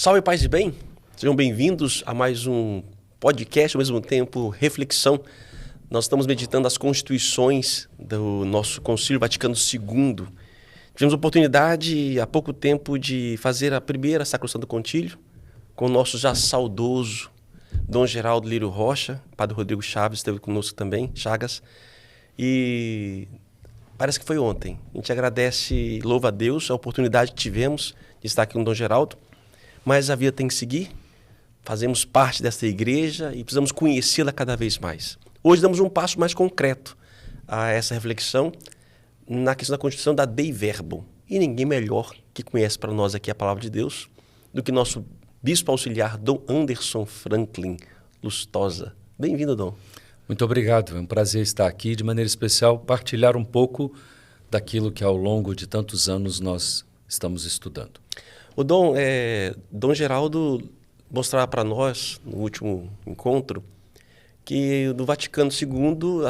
Salve, paz e bem! Sejam bem-vindos a mais um podcast, ao mesmo tempo reflexão. Nós estamos meditando as constituições do nosso Concílio Vaticano II. Tivemos a oportunidade há pouco tempo de fazer a primeira Sacrosanto Concílio com o nosso já saudoso Dom Geraldo Lírio Rocha, Padre Rodrigo Chaves esteve conosco também, Chagas, e parece que foi ontem. A gente agradece e louva a Deus a oportunidade que tivemos de estar aqui com o Dom Geraldo, mas a vida tem que seguir, fazemos parte dessa igreja e precisamos conhecê-la cada vez mais. Hoje damos um passo mais concreto a essa reflexão na questão da Constituição da Dei Verbum. E ninguém melhor que conhece para nós aqui a Palavra de Deus do que nosso Bispo Auxiliar, Dom Anderson Franklin Lustosa. Bem-vindo, Dom. Muito obrigado, é um prazer estar aqui, de maneira especial, partilhar um pouco daquilo que ao longo de tantos anos nós estamos estudando. O Dom Geraldo mostrava para nós, no último encontro, que no Vaticano II,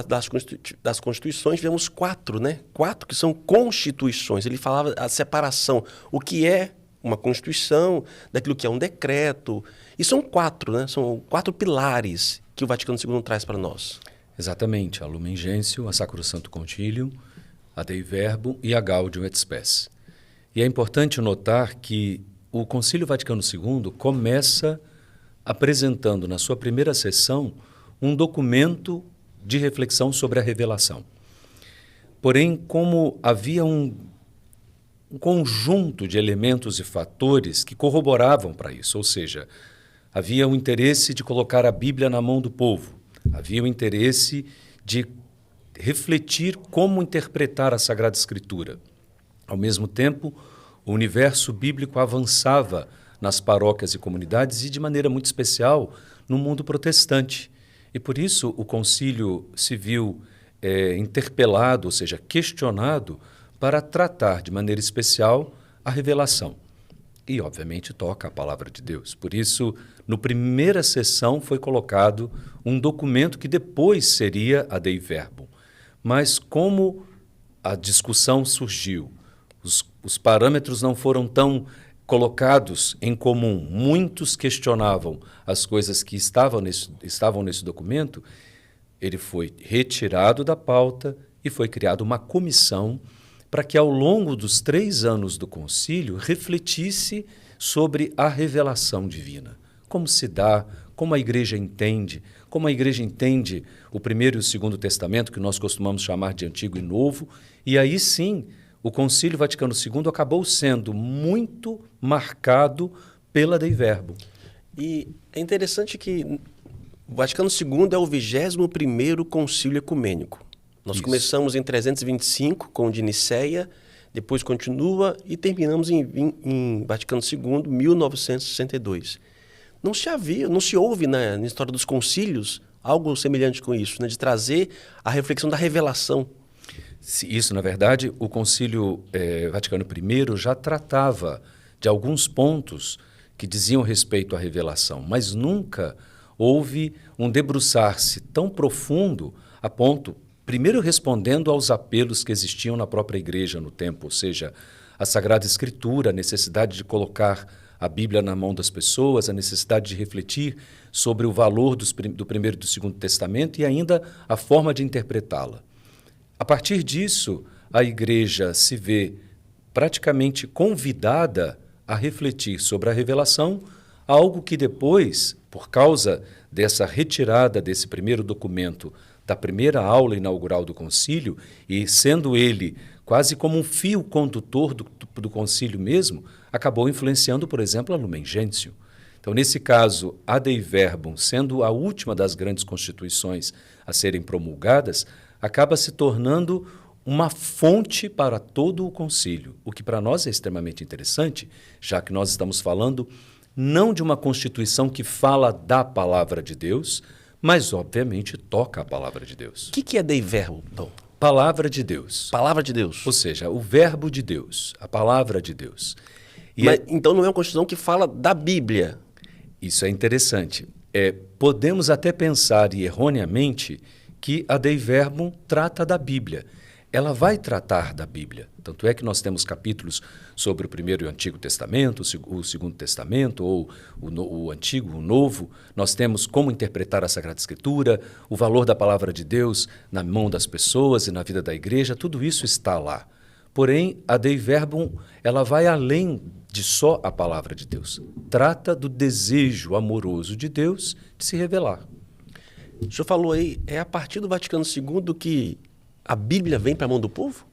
das Constituições, tivemos quatro, né? Quatro que são constituições. Ele falava a separação, o que é uma Constituição, daquilo que é um decreto. E são quatro, né? São quatro pilares que o Vaticano II traz para nós. Exatamente, a Lumen Gentium, a Sacrosanto Concilium, a Dei Verbum e a Gaudium et Spes. E é importante notar que o Concílio Vaticano II começa apresentando na sua primeira sessão um documento de reflexão sobre a revelação. Porém, como havia um conjunto de elementos e fatores que corroboravam para isso, ou seja, havia o interesse de colocar a Bíblia na mão do povo, havia o interesse de refletir como interpretar a Sagrada Escritura. Ao mesmo tempo, o universo bíblico avançava nas paróquias e comunidades e, de maneira muito especial, no mundo protestante. E, por isso, o concílio se viu interpelado, ou seja, questionado, para tratar de maneira especial a revelação. E, obviamente, toca a palavra de Deus. Por isso, na primeira sessão foi colocado um documento que depois seria a Dei Verbum. Mas como a discussão surgiu, os parâmetros não foram tão colocados em comum, muitos questionavam as coisas que estavam nesse documento, ele foi retirado da pauta e foi criada uma comissão para que, ao longo dos 3 anos do concílio, refletisse sobre a revelação divina. Como se dá, como a igreja entende o Primeiro e o Segundo Testamento, que nós costumamos chamar de Antigo e Novo, e aí sim, o Concílio Vaticano II acabou sendo muito marcado pela Dei Verbum. E é interessante que o Vaticano II é o 21º Concílio Ecumênico. Nós começamos em 325 com o de Nicéia, depois continua e terminamos em Vaticano II, 1962. Não se ouve na história dos concílios algo semelhante com isso, né, de trazer a reflexão da revelação. Isso, na verdade, o Concílio Vaticano I já tratava de alguns pontos que diziam respeito à revelação, mas nunca houve um debruçar-se tão profundo a ponto, primeiro respondendo aos apelos que existiam na própria igreja no tempo, ou seja, a Sagrada Escritura, a necessidade de colocar a Bíblia na mão das pessoas, a necessidade de refletir sobre o valor do Primeiro e do Segundo Testamento e ainda a forma de interpretá-la. A partir disso, a igreja se vê praticamente convidada a refletir sobre a revelação, algo que depois, por causa dessa retirada desse primeiro documento da primeira aula inaugural do concílio, e sendo ele quase como um fio condutor do concílio mesmo, acabou influenciando, por exemplo, a Lumen Gentium. Então, nesse caso, a Dei Verbum, sendo a última das grandes constituições a serem promulgadas, acaba se tornando uma fonte para todo o concílio, o que para nós é extremamente interessante, já que nós estamos falando não de uma Constituição que fala da palavra de Deus, mas, obviamente, toca a palavra de Deus. O que é Dei Verbum, Dom? Palavra de Deus. Palavra de Deus. Ou seja, o verbo de Deus, a palavra de Deus. Então não é uma Constituição que fala da Bíblia. Isso é interessante. Podemos até pensar, e erroneamente, que a Dei Verbum trata da Bíblia. ela vai tratar da Bíblia. Tanto é que nós temos capítulos sobre o Primeiro e o Antigo Testamento, o Segundo Testamento, ou o Antigo, o Novo. Nós temos como interpretar a Sagrada Escritura, o valor da Palavra de Deus na mão das pessoas e na vida da igreja, tudo isso está lá. Porém, a Dei Verbum, ela vai além de só a Palavra de Deus. Trata do desejo amoroso de Deus de se revelar. O senhor falou aí, é a partir do Vaticano II que a Bíblia vem para a mão do povo?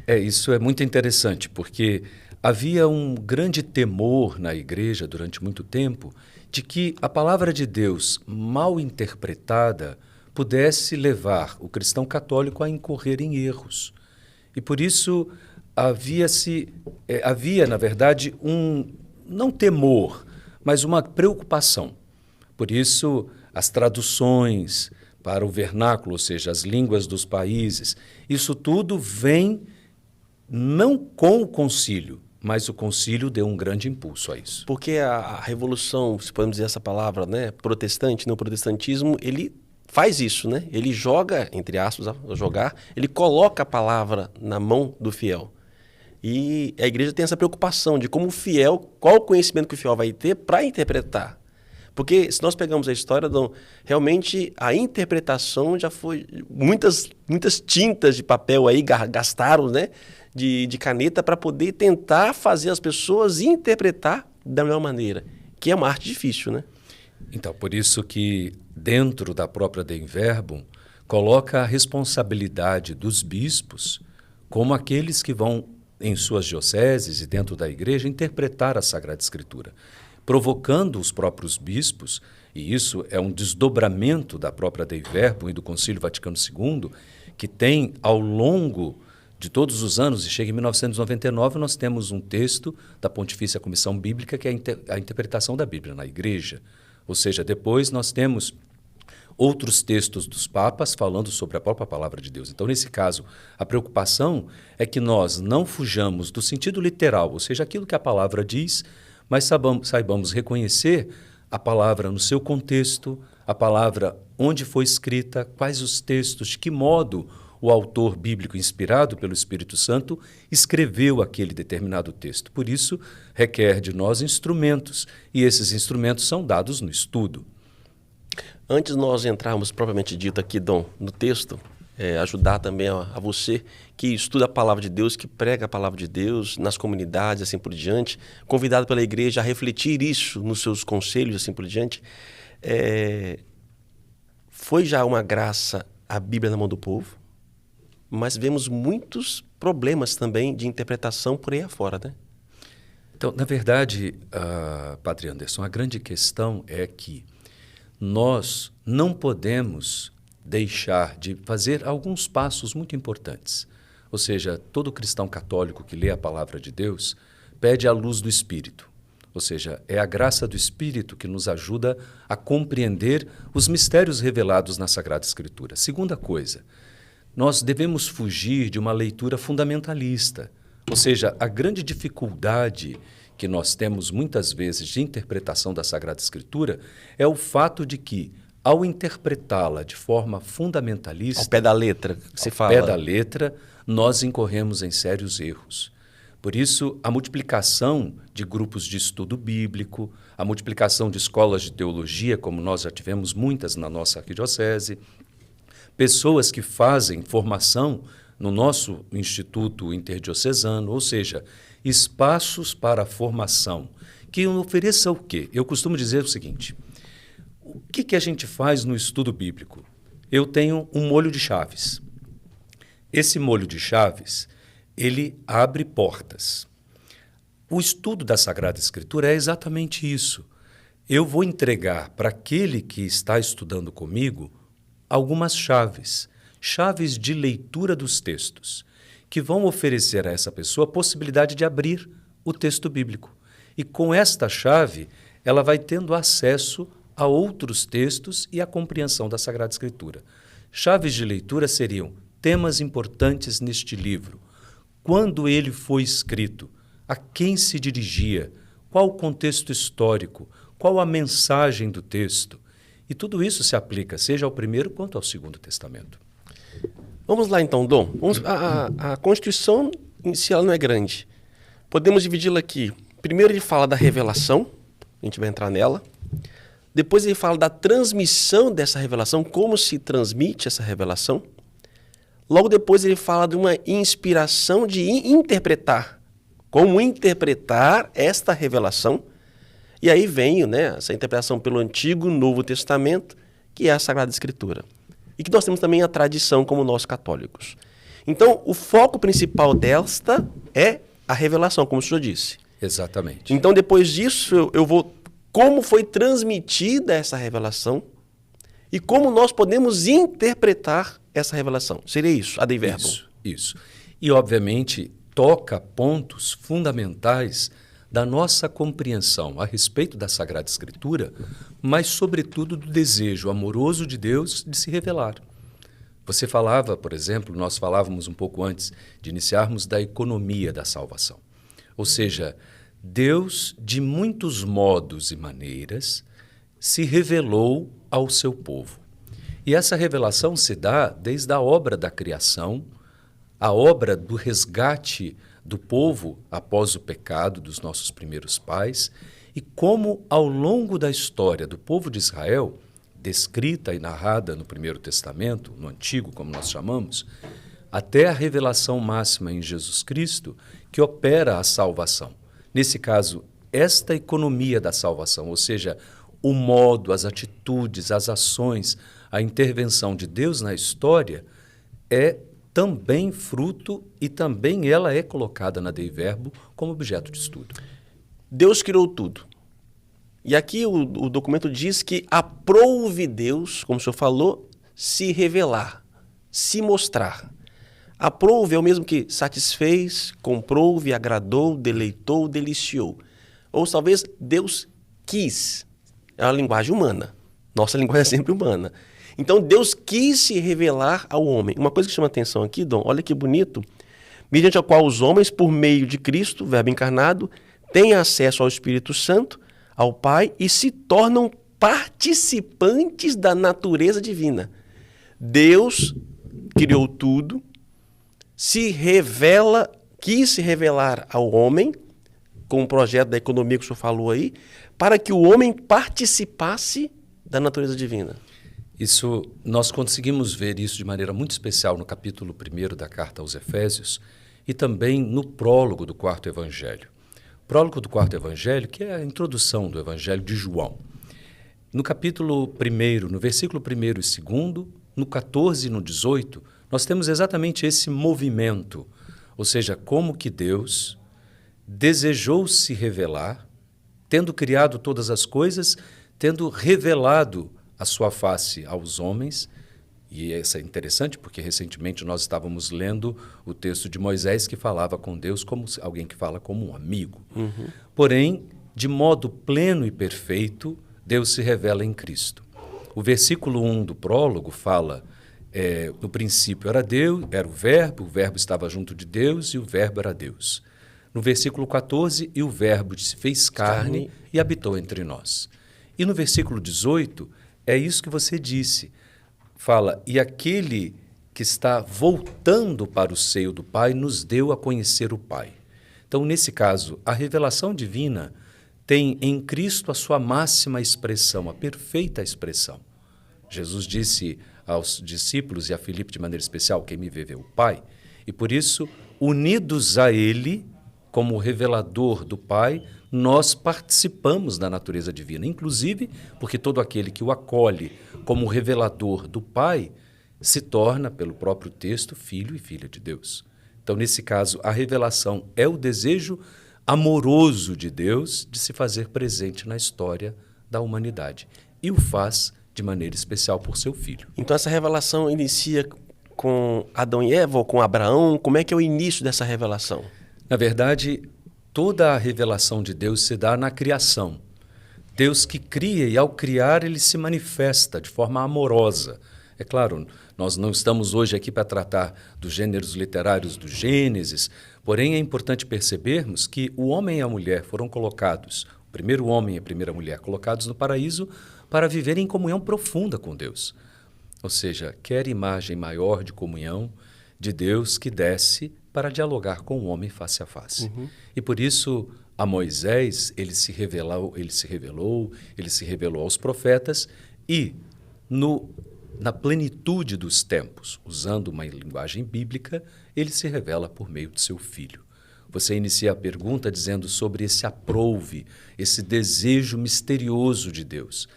Isso é muito interessante, porque havia um grande temor na igreja durante muito tempo de que a palavra de Deus, mal interpretada, pudesse levar o cristão católico a incorrer em erros. E por isso havia, na verdade, não temor, mas uma preocupação. Por isso, as traduções para o vernáculo, ou seja, as línguas dos países, isso tudo vem não com o concílio, mas o concílio deu um grande impulso a isso. Porque a revolução, se podemos dizer essa palavra, né, protestante, no protestantismo, ele faz isso, né? Ele joga, entre aspas, ele coloca a palavra na mão do fiel. E a igreja tem essa preocupação de como o fiel, qual o conhecimento que o fiel vai ter para interpretar. Porque se nós pegamos a história, realmente a interpretação já foi... Muitas tintas de papel aí gastaram, né, de caneta para poder tentar fazer as pessoas interpretar da melhor maneira, que é uma arte difícil, né? Então, por isso que dentro da própria Dei Verbum coloca a responsabilidade dos bispos como aqueles que vão em suas dioceses e dentro da igreja interpretar a Sagrada Escritura, provocando os próprios bispos, e isso é um desdobramento da própria Dei Verbum e do Concílio Vaticano II, que tem ao longo de todos os anos, e chega em 1999, nós temos um texto da Pontifícia Comissão Bíblica, que é a interpretação da Bíblia na igreja. Ou seja, depois nós temos outros textos dos papas falando sobre a própria palavra de Deus. Então, nesse caso, a preocupação é que nós não fujamos do sentido literal, ou seja, aquilo que a palavra diz, mas saibamos reconhecer a palavra no seu contexto, a palavra onde foi escrita, quais os textos, de que modo o autor bíblico inspirado pelo Espírito Santo escreveu aquele determinado texto. Por isso, requer de nós instrumentos, e esses instrumentos são dados no estudo. Antes de nós entrarmos propriamente dito aqui, Dom, no texto, ajudar também a você que estuda a palavra de Deus, que prega a palavra de Deus nas comunidades, assim por diante, convidado pela igreja a refletir isso nos seus conselhos, assim por diante. Foi já uma graça a Bíblia na mão do povo, mas vemos muitos problemas também de interpretação por aí afora, né? Então, na verdade, Padre Anderson, a grande questão é que nós não podemos deixar de fazer alguns passos muito importantes. Ou seja, todo cristão católico que lê a palavra de Deus pede a luz do Espírito. Ou seja, é a graça do Espírito que nos ajuda a compreender os mistérios revelados na Sagrada Escritura. Segunda coisa, nós devemos fugir de uma leitura fundamentalista. Ou seja, a grande dificuldade que nós temos muitas vezes de interpretação da Sagrada Escritura é o fato de que, ao interpretá-la de forma fundamentalista, ao pé da letra, que se fala. Ao pé da letra, nós incorremos em sérios erros. Por isso, a multiplicação de grupos de estudo bíblico, a multiplicação de escolas de teologia, como nós já tivemos muitas na nossa arquidiocese, pessoas que fazem formação no nosso Instituto Interdiocesano, ou seja, espaços para a formação, que ofereça o quê? Eu costumo dizer o seguinte: o que a gente faz no estudo bíblico? Eu tenho um molho de chaves. Esse molho de chaves, ele abre portas. O estudo da Sagrada Escritura é exatamente isso. Eu vou entregar para aquele que está estudando comigo algumas chaves, chaves de leitura dos textos, que vão oferecer a essa pessoa a possibilidade de abrir o texto bíblico. E com esta chave, ela vai tendo acesso a outros textos e a compreensão da Sagrada Escritura. Chaves de leitura seriam temas importantes neste livro. Quando ele foi escrito? A quem se dirigia? Qual o contexto histórico? Qual a mensagem do texto? E tudo isso se aplica seja ao Primeiro quanto ao Segundo Testamento. Vamos lá então, Dom. A Constituição em si ela não é grande. Podemos dividi-la aqui. Primeiro ele fala da revelação, a gente vai entrar nela. Depois ele fala da transmissão dessa revelação, como se transmite essa revelação. Logo depois ele fala de uma inspiração de interpretar, como interpretar esta revelação. E aí vem, né, essa interpretação pelo Antigo e Novo Testamento, que é a Sagrada Escritura. E que nós temos também a tradição como nós católicos. Então, o foco principal desta é a revelação, como o senhor disse. Exatamente. Então, depois disso, eu vou... Como foi transmitida essa revelação e como nós podemos interpretar essa revelação. Seria isso, a Dei Verbum. Isso. E, obviamente, toca pontos fundamentais da nossa compreensão a respeito da Sagrada Escritura, mas, sobretudo, do desejo amoroso de Deus de se revelar. Você falava, por exemplo, nós falávamos um pouco antes de iniciarmos da economia da salvação. Ou seja, Deus, de muitos modos e maneiras, se revelou ao seu povo. E essa revelação se dá desde a obra da criação, a obra do resgate do povo após o pecado dos nossos primeiros pais, e como, ao longo da história do povo de Israel, descrita e narrada no Primeiro Testamento, no Antigo, como nós chamamos, até a revelação máxima em Jesus Cristo, que opera a salvação. Nesse caso, esta economia da salvação, ou seja, o modo, as atitudes, as ações, a intervenção de Deus na história, é também fruto e também ela é colocada na Dei Verbum como objeto de estudo. Deus criou tudo. E aqui o documento diz que aprouve Deus, como o senhor falou, se revelar, se mostrar. Aprouve é o mesmo que satisfez, comprouve, agradou, deleitou, deliciou. Ou talvez Deus quis. É uma linguagem humana. Nossa linguagem é sempre humana. Então Deus quis se revelar ao homem. Uma coisa que chama atenção aqui, Dom, olha que bonito. Mediante a qual os homens, por meio de Cristo, Verbo encarnado, têm acesso ao Espírito Santo, ao Pai, e se tornam participantes da natureza divina. Deus criou tudo, quis se revelar ao homem, com o projeto da economia que o senhor falou aí, para que o homem participasse da natureza divina. Isso, nós conseguimos ver isso de maneira muito especial no capítulo 1 da Carta aos Efésios e também no prólogo do Quarto Evangelho. O prólogo do Quarto Evangelho, que é a introdução do Evangelho de João. No capítulo 1, no versículo 1 e 2, no 14 e no 18, nós temos exatamente esse movimento, ou seja, como que Deus desejou se revelar, tendo criado todas as coisas, tendo revelado a sua face aos homens. E isso é interessante porque recentemente nós estávamos lendo o texto de Moisés que falava com Deus como alguém que fala como um amigo. Uhum. Porém, de modo pleno e perfeito, Deus se revela em Cristo. O versículo 1 do prólogo fala... no princípio era Deus, era o Verbo estava junto de Deus e o Verbo era Deus. No versículo 14, e o Verbo se fez carne e habitou entre nós. E no versículo 18, é isso que você disse. Fala, e aquele que está voltando para o seio do Pai nos deu a conhecer o Pai. Então, nesse caso, a revelação divina tem em Cristo a sua máxima expressão, a perfeita expressão. Jesus disse aos discípulos e a Filipe de maneira especial, quem me vê, vê o Pai. E por isso, unidos a Ele, como revelador do Pai, nós participamos da natureza divina. Inclusive, porque todo aquele que o acolhe como revelador do Pai, se torna, pelo próprio texto, filho e filha de Deus. Então, nesse caso, a revelação é o desejo amoroso de Deus de se fazer presente na história da humanidade. E o faz de maneira especial por seu filho. Então essa revelação inicia com Adão e Eva ou com Abraão? Como é que é o início dessa revelação? Na verdade, toda a revelação de Deus se dá na criação. Deus que cria e ao criar ele se manifesta de forma amorosa. É claro, nós não estamos hoje aqui para tratar dos gêneros literários do Gênesis, porém é importante percebermos que o homem e a mulher foram colocados, o primeiro homem e a primeira mulher colocados no paraíso para viver em comunhão profunda com Deus. Ou seja, quer imagem maior de comunhão de Deus que desce para dialogar com o homem face a face. E por isso, a Moisés, ele se revelou aos profetas e, na plenitude dos tempos, usando uma linguagem bíblica, ele se revela por meio de seu Filho. Você inicia a pergunta dizendo sobre esse aprouve, esse desejo misterioso de Deus.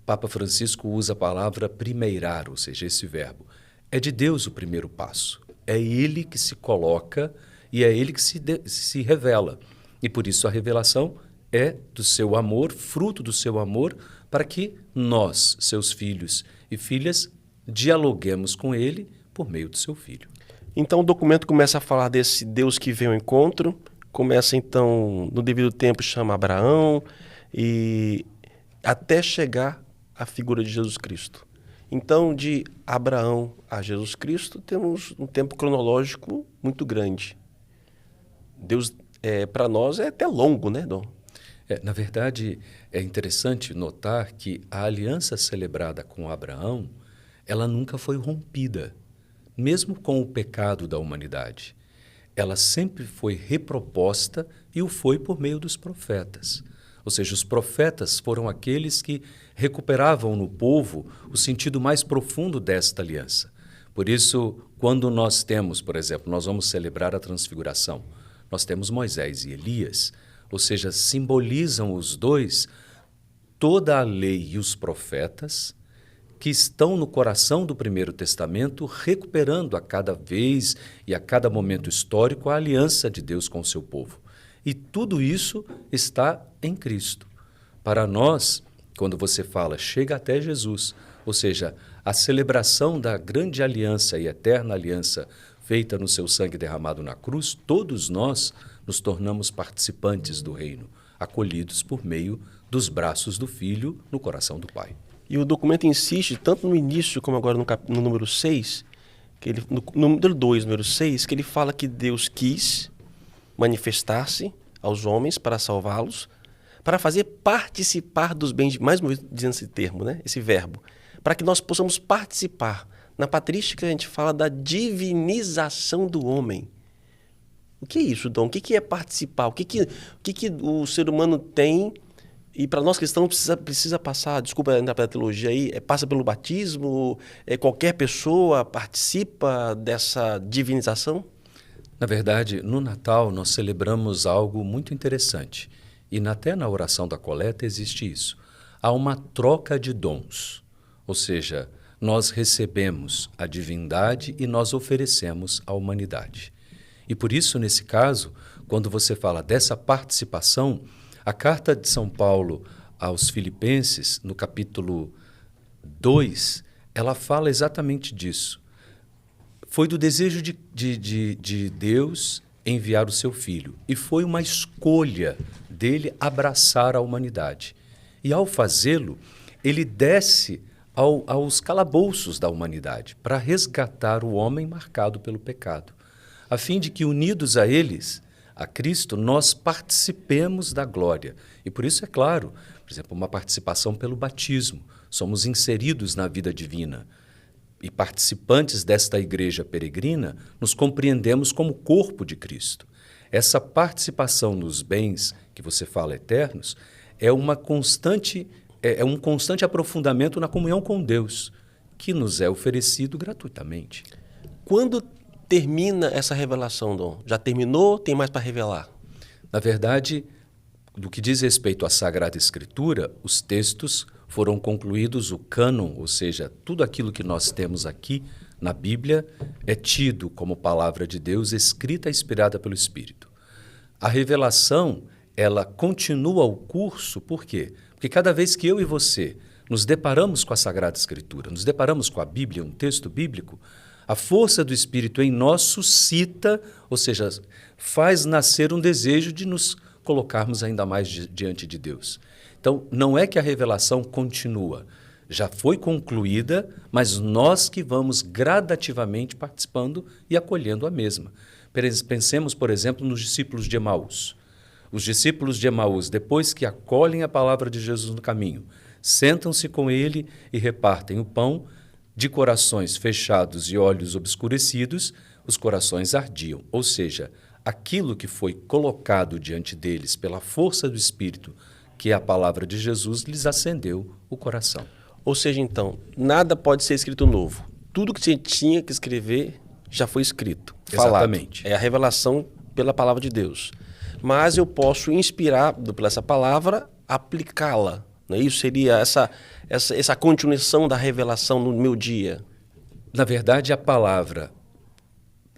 Papa Francisco usa a palavra primeirar, ou seja, esse verbo. É de Deus o primeiro passo. É Ele que se coloca e é Ele que se revela. E por isso a revelação é do seu amor, fruto do seu amor, para que nós, seus filhos e filhas, dialoguemos com Ele por meio do seu Filho. Então o documento começa a falar desse Deus que vem ao encontro, começa então, no devido tempo, chama Abraão, e até chegar à figura de Jesus Cristo. Então, de Abraão a Jesus Cristo, temos um tempo cronológico muito grande. Deus, para nós, é até longo, né, Dom? Na verdade, é interessante notar que a aliança celebrada com Abraão, ela nunca foi rompida, mesmo com o pecado da humanidade. Ela sempre foi reproposta e o foi por meio dos profetas. Ou seja, os profetas foram aqueles que recuperavam no povo o sentido mais profundo desta aliança. Por isso, quando nós temos, por exemplo, nós vamos celebrar a Transfiguração, nós temos Moisés e Elias, ou seja, simbolizam os dois toda a lei e os profetas que estão no coração do Primeiro Testamento, recuperando a cada vez e a cada momento histórico a aliança de Deus com o seu povo. E tudo isso está em Cristo. Para nós, quando você fala, chega até Jesus, ou seja, a celebração da grande aliança e eterna aliança feita no seu sangue derramado na cruz, todos nós nos tornamos participantes do reino, acolhidos por meio dos braços do Filho no coração do Pai. E o documento insiste, tanto no início como agora no número 6, no número 2, número 6, que ele fala que Deus quis manifestar-se aos homens para salvá-los, para fazer participar dos bens, mais uma vez dizendo esse termo, né? Esse verbo, para que nós possamos participar. Na patrística a gente fala da divinização do homem. O que é isso, Dom? O que é participar? O que o ser humano tem e para nós cristãos precisa passar, desculpa entrar pela teologia aí, passa pelo batismo, qualquer pessoa participa dessa divinização? Na verdade, no Natal nós celebramos algo muito interessante. E até na oração da coleta existe isso. Há uma troca de dons. Ou seja, nós recebemos a divindade e nós oferecemos a humanidade. E por isso, nesse caso, quando você fala dessa participação, a carta de São Paulo aos Filipenses, no capítulo 2, ela fala exatamente disso. Foi do desejo de Deus enviar o seu Filho. E foi uma escolha dele abraçar a humanidade. E ao fazê-lo, ele desce aos calabouços da humanidade para resgatar o homem marcado pelo pecado, a fim de que, unidos a eles, a Cristo, nós participemos da glória. E por isso é claro, por exemplo, uma participação pelo batismo. Somos inseridos na vida divina. E participantes desta igreja peregrina, nos compreendemos como corpo de Cristo. Essa participação nos bens que você fala eternos é um constante aprofundamento na comunhão com Deus, que nos é oferecido gratuitamente. Quando termina essa revelação, Dom? Já terminou? Tem mais para revelar? Na verdade, do que diz respeito à Sagrada Escritura, os textos foram concluídos, o cânon, ou seja, tudo aquilo que nós temos aqui na Bíblia é tido como palavra de Deus escrita e inspirada pelo Espírito. A revelação, ela continua o curso, por quê? Porque cada vez que eu e você nos deparamos com a Sagrada Escritura, nos deparamos com a Bíblia, um texto bíblico, a força do Espírito em nós suscita, ou seja, faz nascer um desejo de nos colocarmos ainda mais diante de Deus. Então, não é que a revelação continua, já foi concluída, mas nós que vamos gradativamente participando e acolhendo a mesma. Pensemos, por exemplo, nos discípulos de Emaús. Os discípulos de Emaús, depois que acolhem a palavra de Jesus no caminho, sentam-se com ele e repartem o pão, de corações fechados e olhos obscurecidos, os corações ardiam. Ou seja, aquilo que foi colocado diante deles pela força do Espírito, que é a palavra de Jesus, lhes acendeu o coração. Ou seja, então, nada pode ser escrito novo. Tudo que você tinha que escrever já foi escrito, falado. Exatamente. É a revelação pela palavra de Deus. Mas eu posso, inspirado por essa palavra, aplicá-la. Não é isso? Seria essa continuação da revelação no meu dia. Na verdade, a palavra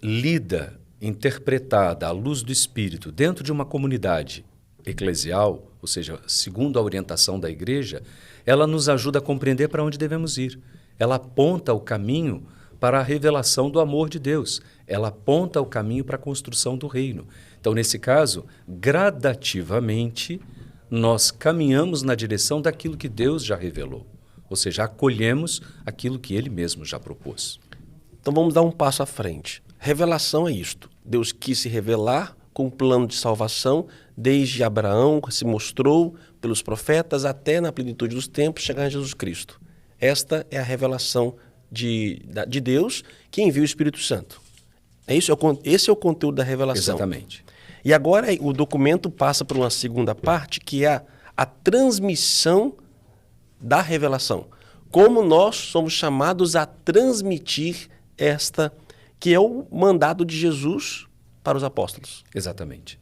lida, interpretada à luz do Espírito dentro de uma comunidade eclesial, ou seja, segundo a orientação da igreja, ela nos ajuda a compreender para onde devemos ir. Ela aponta o caminho para a revelação do amor de Deus. Ela aponta o caminho para a construção do reino. Então, nesse caso, gradativamente, nós caminhamos na direção daquilo que Deus já revelou. Ou seja, acolhemos aquilo que Ele mesmo já propôs. Então vamos dar um passo à frente. Revelação é isto. Deus quis se revelar com um plano de salvação, desde Abraão, que se mostrou pelos profetas, até na plenitude dos tempos, chegar a Jesus Cristo. Esta é a revelação de Deus, que envia o Espírito Santo. Esse é o conteúdo da revelação. Exatamente. E agora o documento passa por uma segunda parte, que é a transmissão da revelação. Como nós somos chamados a transmitir esta, que é o mandado de Jesus para os apóstolos. Exatamente.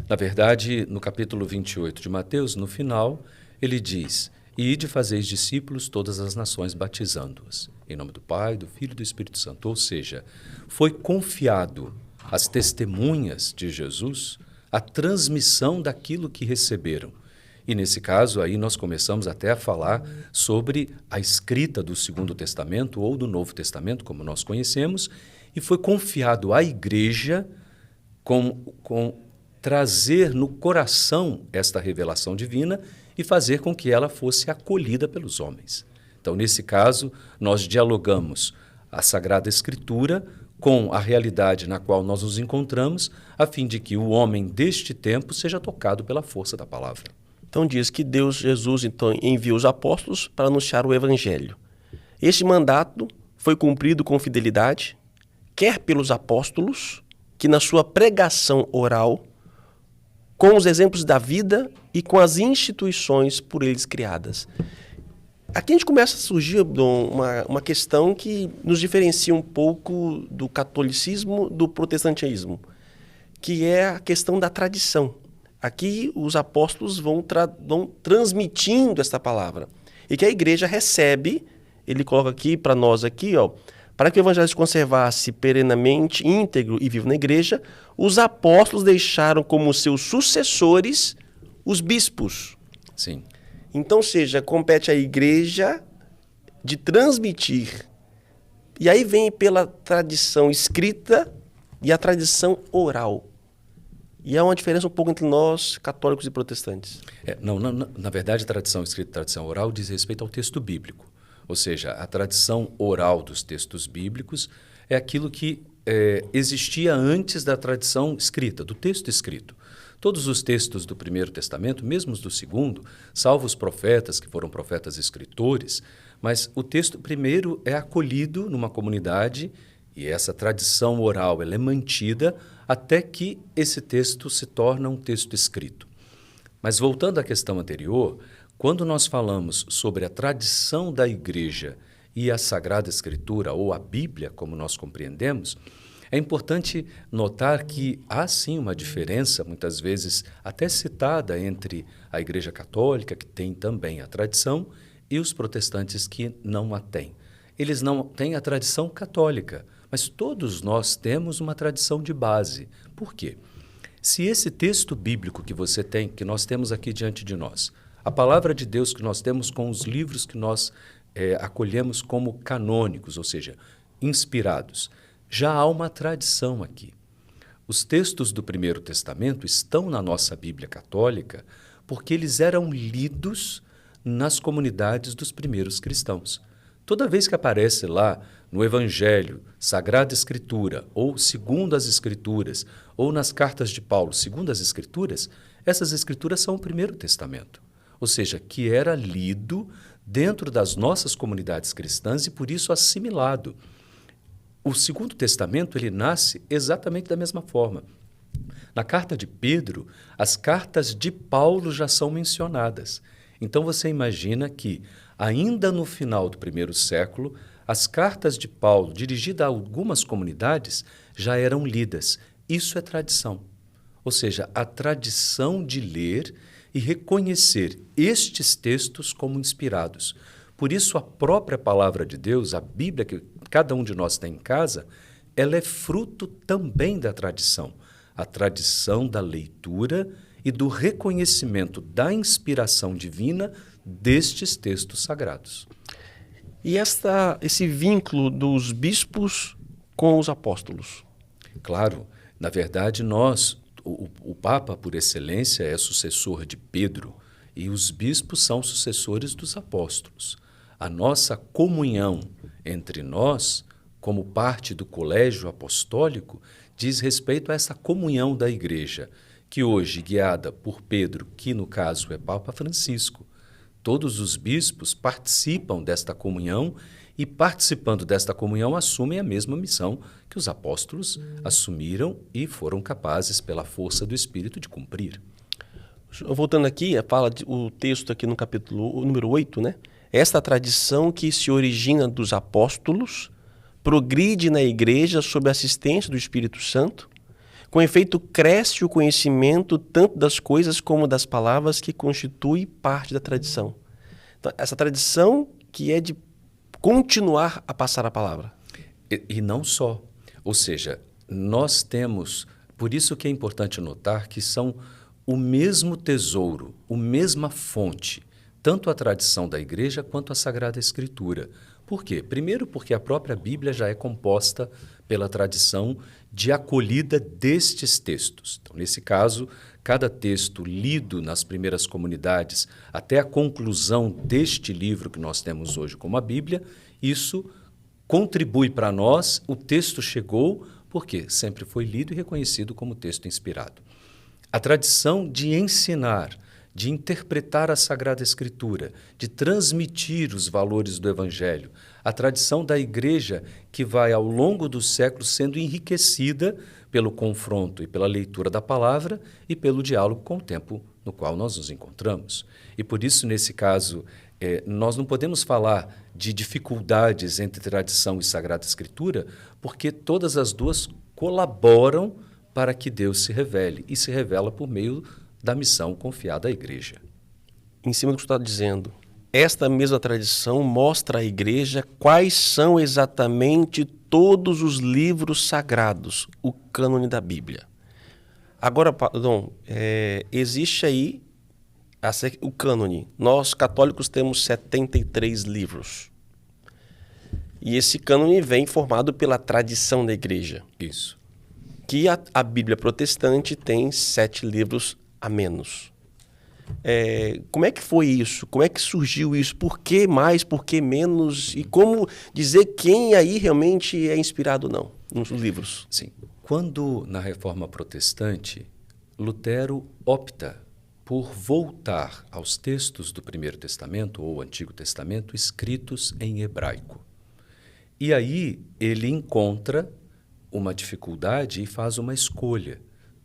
Na verdade, no capítulo 28 de Mateus, no final, ele diz: "Ide fazeis discípulos todas as nações, batizando-as, em nome do Pai, do Filho e do Espírito Santo." Ou seja, foi confiado às testemunhas de Jesus a transmissão daquilo que receberam. E nesse caso, aí nós começamos até a falar sobre a escrita do Segundo Testamento ou do Novo Testamento, como nós conhecemos, e foi confiado à igreja com trazer no coração esta revelação divina e fazer com que ela fosse acolhida pelos homens. Então, nesse caso, nós dialogamos a Sagrada Escritura com a realidade na qual nós nos encontramos, a fim de que o homem deste tempo seja tocado pela força da palavra. Então diz que Jesus então enviou os apóstolos para anunciar o evangelho. Este mandato foi cumprido com fidelidade, quer pelos apóstolos, que na sua pregação oral, com os exemplos da vida e com as instituições por eles criadas. Aqui a gente começa a surgir uma questão que nos diferencia um pouco do catolicismo do protestantismo, que é a questão da tradição. Aqui os apóstolos vão transmitindo essa palavra. E que a igreja recebe, ele coloca aqui para nós aqui, ó, para que o evangelho se conservasse perenemente íntegro e vivo na igreja, os apóstolos deixaram como seus sucessores os bispos. Sim. Então, seja, compete à igreja de transmitir. E aí vem pela tradição escrita e a tradição oral. E há uma diferença um pouco entre nós, católicos e protestantes. Na verdade, a tradição escrita e a tradição oral diz respeito ao texto bíblico. Ou seja, a tradição oral dos textos bíblicos é aquilo que existia antes da tradição escrita, do texto escrito. Todos os textos do Primeiro Testamento, mesmo os do Segundo, salvo os profetas, que foram profetas escritores, mas o texto primeiro é acolhido numa comunidade e essa tradição oral ela é mantida até que esse texto se torna um texto escrito. Mas voltando à questão anterior, quando nós falamos sobre a tradição da igreja e a Sagrada Escritura, ou a Bíblia, como nós compreendemos, é importante notar que há sim uma diferença, muitas vezes até citada, entre a Igreja Católica, que tem também a tradição, e os protestantes que não a têm. Eles não têm a tradição católica, mas todos nós temos uma tradição de base. Por quê? Se esse texto bíblico que você tem, que nós temos aqui diante de nós, a palavra de Deus que nós temos com os livros que nós acolhemos como canônicos, ou seja, inspirados, já há uma tradição aqui. Os textos do Primeiro Testamento estão na nossa Bíblia católica porque eles eram lidos nas comunidades dos primeiros cristãos. Toda vez que aparece lá no Evangelho, Sagrada Escritura, ou segundo as Escrituras, ou nas cartas de Paulo, segundo as Escrituras, essas Escrituras são o Primeiro Testamento. Ou seja, que era lido dentro das nossas comunidades cristãs e, por isso, assimilado. O Segundo Testamento ele nasce exatamente da mesma forma. Na carta de Pedro, as cartas de Paulo já são mencionadas. Então você imagina que, ainda no final do primeiro século, as cartas de Paulo, dirigidas a algumas comunidades, já eram lidas. Isso é tradição. Ou seja, a tradição de ler e reconhecer estes textos como inspirados. Por isso, a própria palavra de Deus, a Bíblia que cada um de nós tem em casa, ela é fruto também da tradição. A tradição da leitura e do reconhecimento da inspiração divina destes textos sagrados. E esse vínculo dos bispos com os apóstolos? Claro, na verdade, o Papa, por excelência, é sucessor de Pedro e os bispos são sucessores dos apóstolos. A nossa comunhão entre nós, como parte do colégio apostólico, diz respeito a essa comunhão da Igreja, que hoje, guiada por Pedro, que no caso é Papa Francisco. Todos os bispos participam desta comunhão e, participando desta comunhão, assumem a mesma missão que os apóstolos assumiram e foram capazes, pela força do Espírito, de cumprir. Voltando aqui, fala o texto aqui no capítulo número 8, né? Esta tradição que se origina dos apóstolos progride na igreja sob a assistência do Espírito Santo. Com efeito, cresce o conhecimento tanto das coisas como das palavras que constitui parte da tradição. Então, essa tradição que é de continuar a passar a palavra. E não só. Ou seja, nós temos... Por isso que é importante notar que são o mesmo tesouro, a mesma fonte, tanto a tradição da Igreja quanto a Sagrada Escritura. Por quê? Primeiro, porque a própria Bíblia já é composta pela tradição de acolhida destes textos. Então, nesse caso, cada texto lido nas primeiras comunidades até a conclusão deste livro que nós temos hoje como a Bíblia, isso contribui para nós, o texto chegou porque sempre foi lido e reconhecido como texto inspirado. A tradição de ensinar, de interpretar a Sagrada Escritura, de transmitir os valores do Evangelho, a tradição da Igreja que vai, ao longo dos séculos, sendo enriquecida pelo confronto e pela leitura da palavra e pelo diálogo com o tempo no qual nós nos encontramos. E por isso, nesse caso, nós não podemos falar de dificuldades entre tradição e Sagrada Escritura, porque todas as duas colaboram para que Deus se revele, e se revela por meio da missão confiada à Igreja. Em cima do que você está dizendo, esta mesma tradição mostra à Igreja quais são exatamente todos os livros sagrados, o cânone da Bíblia. Agora, Dom, existe aí o cânone. Nós, católicos, temos 73 livros. E esse cânone vem formado pela tradição da Igreja. Isso. Que a Bíblia protestante tem 7 livros a menos. Como é que foi isso? Como é que surgiu isso? Por que mais? Por que menos? E como dizer quem aí realmente é inspirado ou não nos livros? Sim. Quando, na Reforma Protestante, Lutero opta por voltar aos textos do Primeiro Testamento ou Antigo Testamento escritos em hebraico. E aí ele encontra uma dificuldade e faz uma escolha.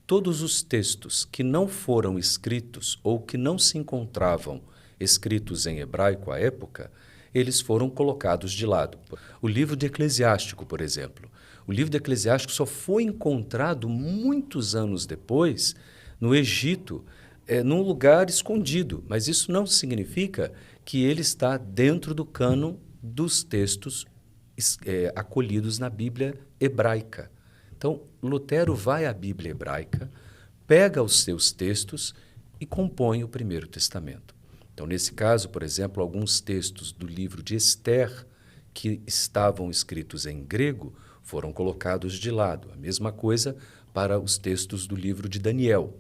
Todos os textos que não foram escritos ou que não se encontravam escritos em hebraico à época, eles foram colocados de lado. O livro de Eclesiástico, por exemplo. O livro de Eclesiástico só foi encontrado muitos anos depois no Egito, num lugar escondido. Mas isso não significa que ele está dentro do cânon dos textos acolhidos na Bíblia hebraica. Então, Lutero vai à Bíblia hebraica, pega os seus textos e compõe o Primeiro Testamento. Então, nesse caso, por exemplo, alguns textos do livro de Esther, que estavam escritos em grego, foram colocados de lado. A mesma coisa para os textos do livro de Daniel.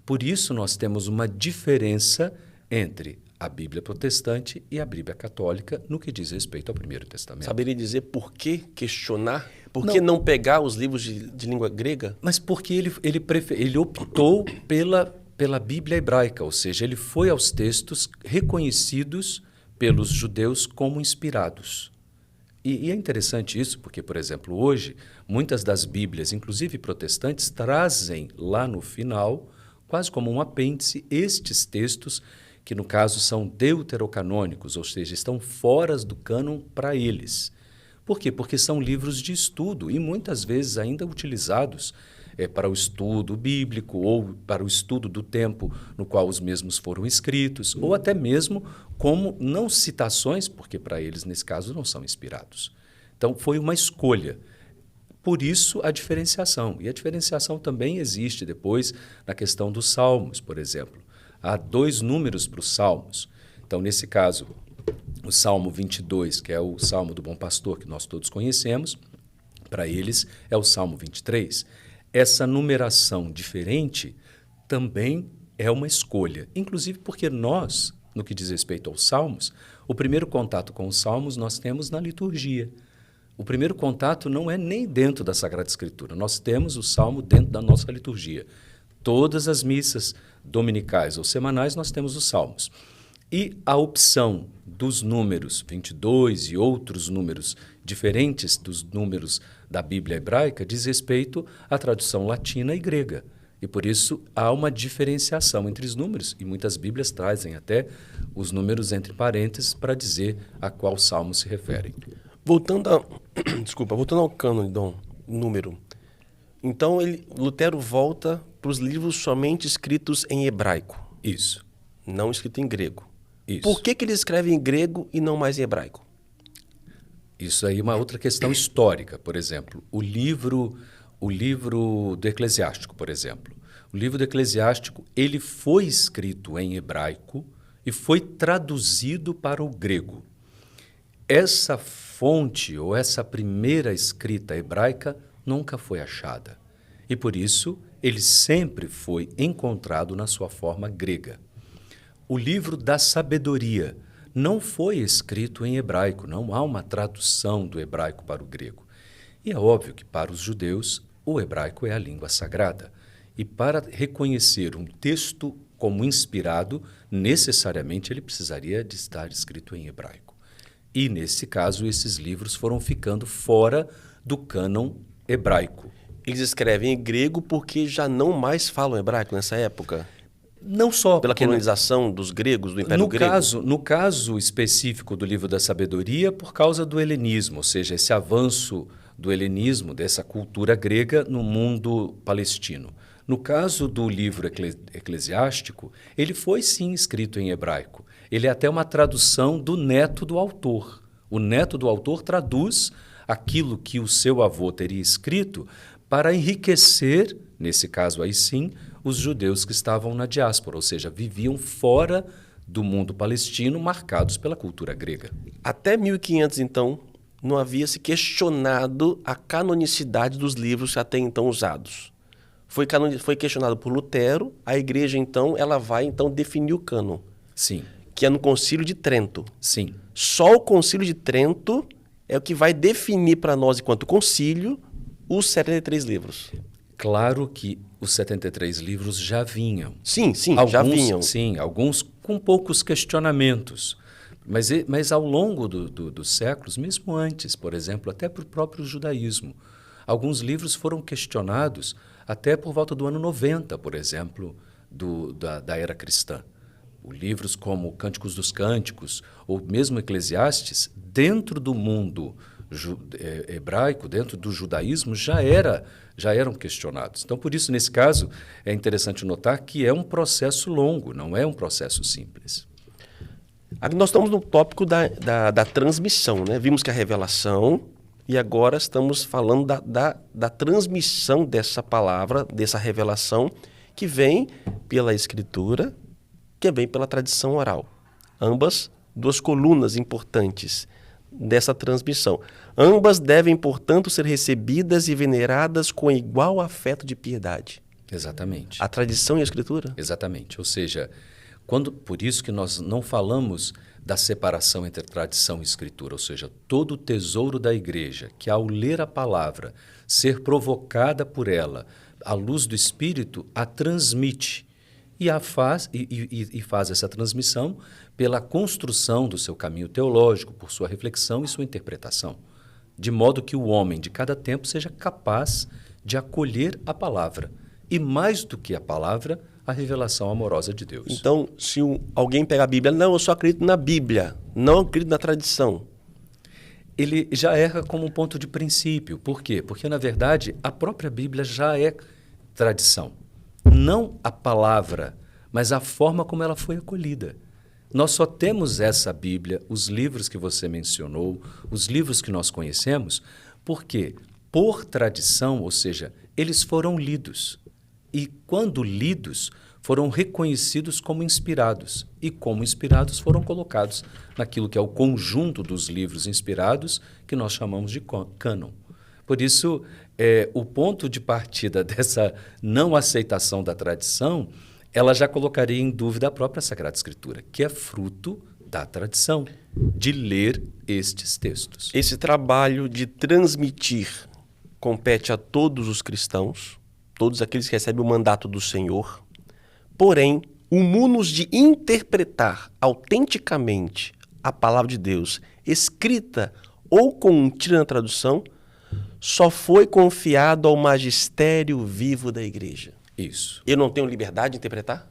Por isso, nós temos uma diferença entre a Bíblia protestante e a Bíblia católica no que diz respeito ao Primeiro Testamento. Saberia dizer por que questionar? Por que não pegar os livros de língua grega? Mas porque ele optou pela Bíblia hebraica, ou seja, ele foi aos textos reconhecidos pelos judeus como inspirados. E é interessante isso porque, por exemplo, hoje, muitas das Bíblias, inclusive protestantes, trazem lá no final, quase como um apêndice, estes textos que, no caso, são deuterocanônicos, ou seja, estão fora do cânon para eles. Por quê? Porque são livros de estudo e muitas vezes ainda utilizados para o estudo bíblico ou para o estudo do tempo no qual os mesmos foram escritos, ou até mesmo como não citações, porque para eles, nesse caso, não são inspirados. Então, foi uma escolha. Por isso, a diferenciação. E a diferenciação também existe depois na questão dos salmos, por exemplo. Há 2 números para os salmos. Então, nesse caso, o Salmo 22, que é o Salmo do Bom Pastor, que nós todos conhecemos, para eles é o Salmo 23. Essa numeração diferente também é uma escolha, inclusive porque nós, no que diz respeito aos salmos, o primeiro contato com os salmos nós temos na liturgia. O primeiro contato não é nem dentro da Sagrada Escritura, nós temos o salmo dentro da nossa liturgia. Todas as missas dominicais ou semanais nós temos os salmos. E a opção dos números 22 e outros números diferentes dos números da Bíblia hebraica diz respeito à tradução latina e grega. E por isso há uma diferenciação entre os números, e muitas Bíblias trazem até os números entre parênteses para dizer a qual salmo se referem. Voltando ao cânon, Dom, número. Então, Lutero volta para os livros somente escritos em hebraico. Isso. Não escrito em grego. Isso. Por que ele escreve em grego e não mais em hebraico? Isso aí é uma outra questão histórica. Por exemplo, o livro do Eclesiástico, por exemplo. O livro do Eclesiástico ele foi escrito em hebraico e foi traduzido para o grego. Essa fonte ou essa primeira escrita hebraica nunca foi achada. E por isso ele sempre foi encontrado na sua forma grega. O livro da sabedoria não foi escrito em hebraico, não há uma tradução do hebraico para o grego. E é óbvio que para os judeus o hebraico é a língua sagrada. E para reconhecer um texto como inspirado, necessariamente ele precisaria de estar escrito em hebraico. E, nesse caso, esses livros foram ficando fora do cânon hebraico. Eles escrevem em grego porque já não mais falam hebraico nessa época? Não só pela colonização dos gregos, do Império Grego? No caso específico do livro da sabedoria, por causa do helenismo, ou seja, esse avanço do helenismo, dessa cultura grega no mundo palestino. No caso do livro eclesiástico, ele foi sim escrito em hebraico. Ele é até uma tradução do neto do autor. O neto do autor traduz aquilo que o seu avô teria escrito para enriquecer, nesse caso aí sim, os judeus que estavam na diáspora, ou seja, viviam fora do mundo palestino, marcados pela cultura grega. Até 1500, então, não havia se questionado a canonicidade dos livros até então usados. Foi questionado por Lutero, a igreja, então, ela vai então definir o cânon. Sim. Que é no Concílio de Trento. Sim. Só o Concílio de Trento é o que vai definir para nós, enquanto concílio, os 73 livros. Claro que os 73 livros já vinham. Sim, já vinham. Sim, alguns com poucos questionamentos. Mas ao longo dos séculos, mesmo antes, por exemplo, até para o próprio judaísmo, alguns livros foram questionados até por volta do ano 90, por exemplo, da era cristã. Livros como Cânticos dos Cânticos, ou mesmo Eclesiastes, dentro do mundo hebraico, dentro do judaísmo, já eram questionados. Então, por isso, nesse caso, é interessante notar que é um processo longo, não é um processo simples. Aqui nós estamos no tópico da transmissão, né? Vimos que a revelação, e agora estamos falando da transmissão dessa palavra, dessa revelação, que vem pela Escritura, que vem pela tradição oral. Ambas, 2 colunas importantes dessa transmissão. Ambas devem, portanto, ser recebidas e veneradas com igual afeto de piedade. Exatamente. A tradição e a Escritura? Exatamente. Ou seja, por isso que nós não falamos da separação entre tradição e Escritura, ou seja, todo o tesouro da igreja, que ao ler a palavra, ser provocada por ela, à luz do Espírito, a transmite. e faz essa transmissão pela construção do seu caminho teológico, por sua reflexão e sua interpretação, de modo que o homem de cada tempo seja capaz de acolher a palavra e, mais do que a palavra, a revelação amorosa de Deus. Então, se alguém pegar a Bíblia, não, eu só acredito na Bíblia, não acredito na tradição. Ele já erra como um ponto de princípio. Por quê? Porque, na verdade, a própria Bíblia já é tradição. Não a palavra, mas a forma como ela foi acolhida. Nós só temos essa Bíblia, os livros que você mencionou, os livros que nós conhecemos, porque, por tradição, ou seja, eles foram lidos. E, quando lidos, foram reconhecidos como inspirados. E, como inspirados, foram colocados naquilo que é o conjunto dos livros inspirados, que nós chamamos de cânon. Por isso, o ponto de partida dessa não aceitação da tradição, ela já colocaria em dúvida a própria Sagrada Escritura, que é fruto da tradição, de ler estes textos. Esse trabalho de transmitir compete a todos os cristãos, todos aqueles que recebem o mandato do Senhor. Porém, o munus de interpretar autenticamente a palavra de Deus, escrita ou contida na tradução, só foi confiado ao magistério vivo da igreja. Isso. Eu não tenho liberdade de interpretar?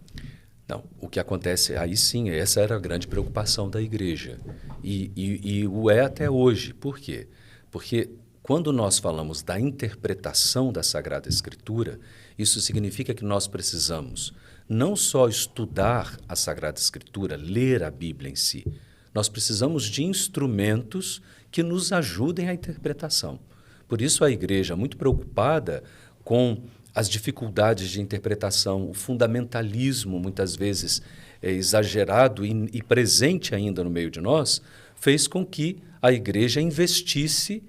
Não. O que acontece, aí sim, essa era a grande preocupação da igreja. E o é até hoje. Por quê? Porque quando nós falamos da interpretação da Sagrada Escritura, isso significa que nós precisamos não só estudar a Sagrada Escritura, ler a Bíblia em si, nós precisamos de instrumentos que nos ajudem à interpretação. Por isso a igreja, muito preocupada com as dificuldades de interpretação, o fundamentalismo, muitas vezes exagerado e presente ainda no meio de nós, fez com que a igreja investisse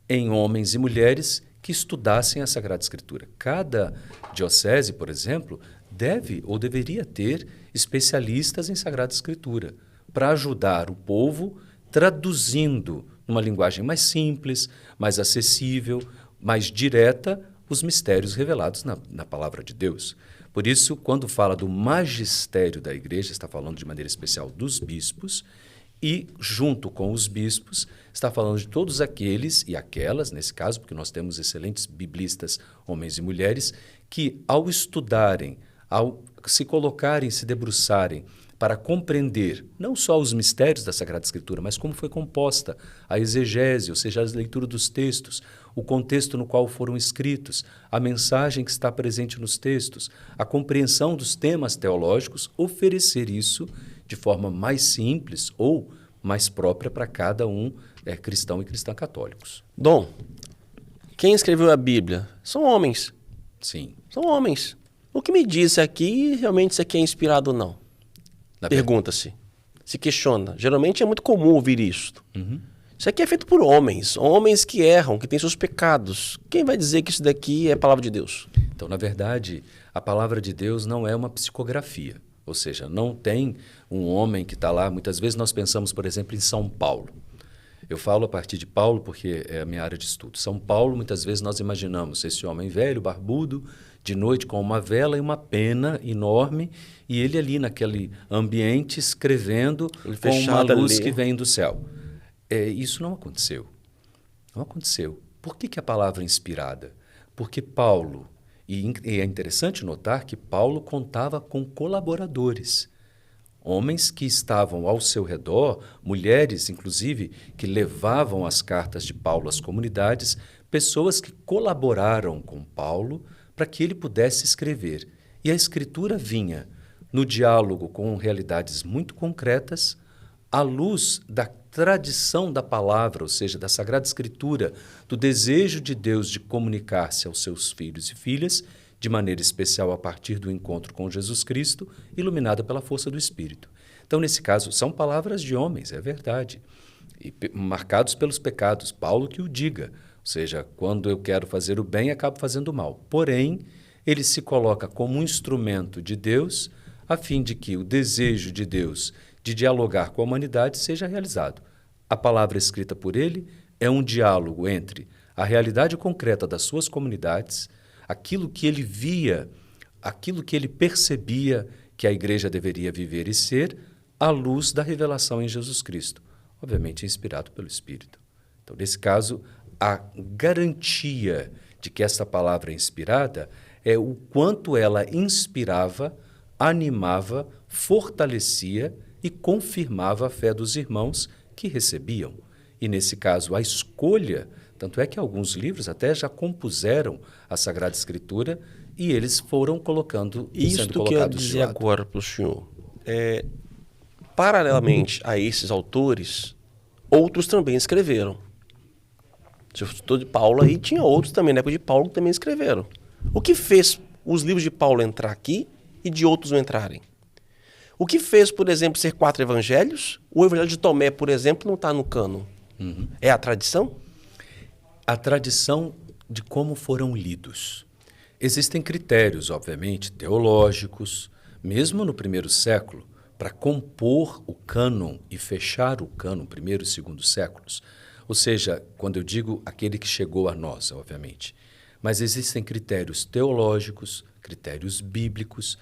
em homens e mulheres que estudassem a Sagrada Escritura. Cada diocese, por exemplo, deve ou deveria ter especialistas em Sagrada Escritura para ajudar o povo traduzindo numa linguagem mais simples, mais acessível, mais direta, os mistérios revelados na palavra de Deus. Por isso, quando fala do magistério da igreja, está falando de maneira especial dos bispos, e, junto com os bispos, está falando de todos aqueles e aquelas, nesse caso, porque nós temos excelentes biblistas, homens e mulheres, que, ao estudarem, ao se colocarem, se debruçarem para compreender não só os mistérios da Sagrada Escritura, mas como foi composta a exegese, ou seja, a leitura dos textos, o contexto no qual foram escritos, a mensagem que está presente nos textos, a compreensão dos temas teológicos, oferecer isso de forma mais simples ou mais própria para cada um cristão e cristã católicos. Dom, quem escreveu a Bíblia? São homens. Sim. São homens. O que me diz aqui, realmente isso aqui é inspirado ou não? Pergunta-se. Se questiona. Geralmente é muito comum ouvir isso. Uhum. Isso aqui é feito por homens. Homens que erram, que têm seus pecados. Quem vai dizer que isso daqui é a palavra de Deus? Então, na verdade, a palavra de Deus não é uma psicografia. Ou seja, não tem um homem que está lá. Muitas vezes nós pensamos, por exemplo, em São Paulo. Eu falo a partir de Paulo porque é a minha área de estudo. São Paulo, muitas vezes nós imaginamos esse homem velho, barbudo, de noite com uma vela e uma pena enorme, e ele ali naquele ambiente escrevendo com uma luz que vem do céu. Isso não aconteceu. Não aconteceu. Por que a palavra é inspirada? Porque Paulo, e é interessante notar que Paulo contava com colaboradores, homens que estavam ao seu redor, mulheres, inclusive, que levavam as cartas de Paulo às comunidades, pessoas que colaboraram com Paulo para que ele pudesse escrever. E a escritura vinha no diálogo com realidades muito concretas, à luz da tradição da palavra, ou seja, da Sagrada Escritura, do desejo de Deus de comunicar-se aos seus filhos e filhas, de maneira especial a partir do encontro com Jesus Cristo, iluminada pela força do Espírito. Então, nesse caso, são palavras de homens, é verdade, e marcados pelos pecados, Paulo que o diga, ou seja, quando eu quero fazer o bem, acabo fazendo o mal. Porém, ele se coloca como um instrumento de Deus, a fim de que o desejo de Deus de dialogar com a humanidade seja realizado. A palavra escrita por ele é um diálogo entre a realidade concreta das suas comunidades, aquilo que ele via, aquilo que ele percebia que a igreja deveria viver e ser à luz da revelação em Jesus Cristo, obviamente inspirado pelo Espírito. Então, nesse caso, a garantia de que esta palavra é inspirada é o quanto ela inspirava, animava, fortalecia e confirmava a fé dos irmãos que recebiam. E, nesse caso, a escolha, tanto é que alguns livros até já compuseram a Sagrada Escritura e eles foram colocando, Isto que eu ia dizer agora para o senhor. Paralelamente a esses autores, outros também escreveram. Se eu estou de Paulo aí, tinha outros também, na época de Paulo, que também escreveram. O que fez os livros de Paulo entrar aqui e de outros não entrarem? O que fez, por exemplo, ser 4 evangelhos? O evangelho de Tomé, por exemplo, não está no cânon. É a tradição? A tradição de como foram lidos. Existem critérios, obviamente, teológicos, mesmo no primeiro século, para compor o cânon e fechar o cânon, primeiro e segundo séculos. Ou seja, quando eu digo aquele que chegou a nós, obviamente. Mas existem critérios teológicos, critérios bíblicos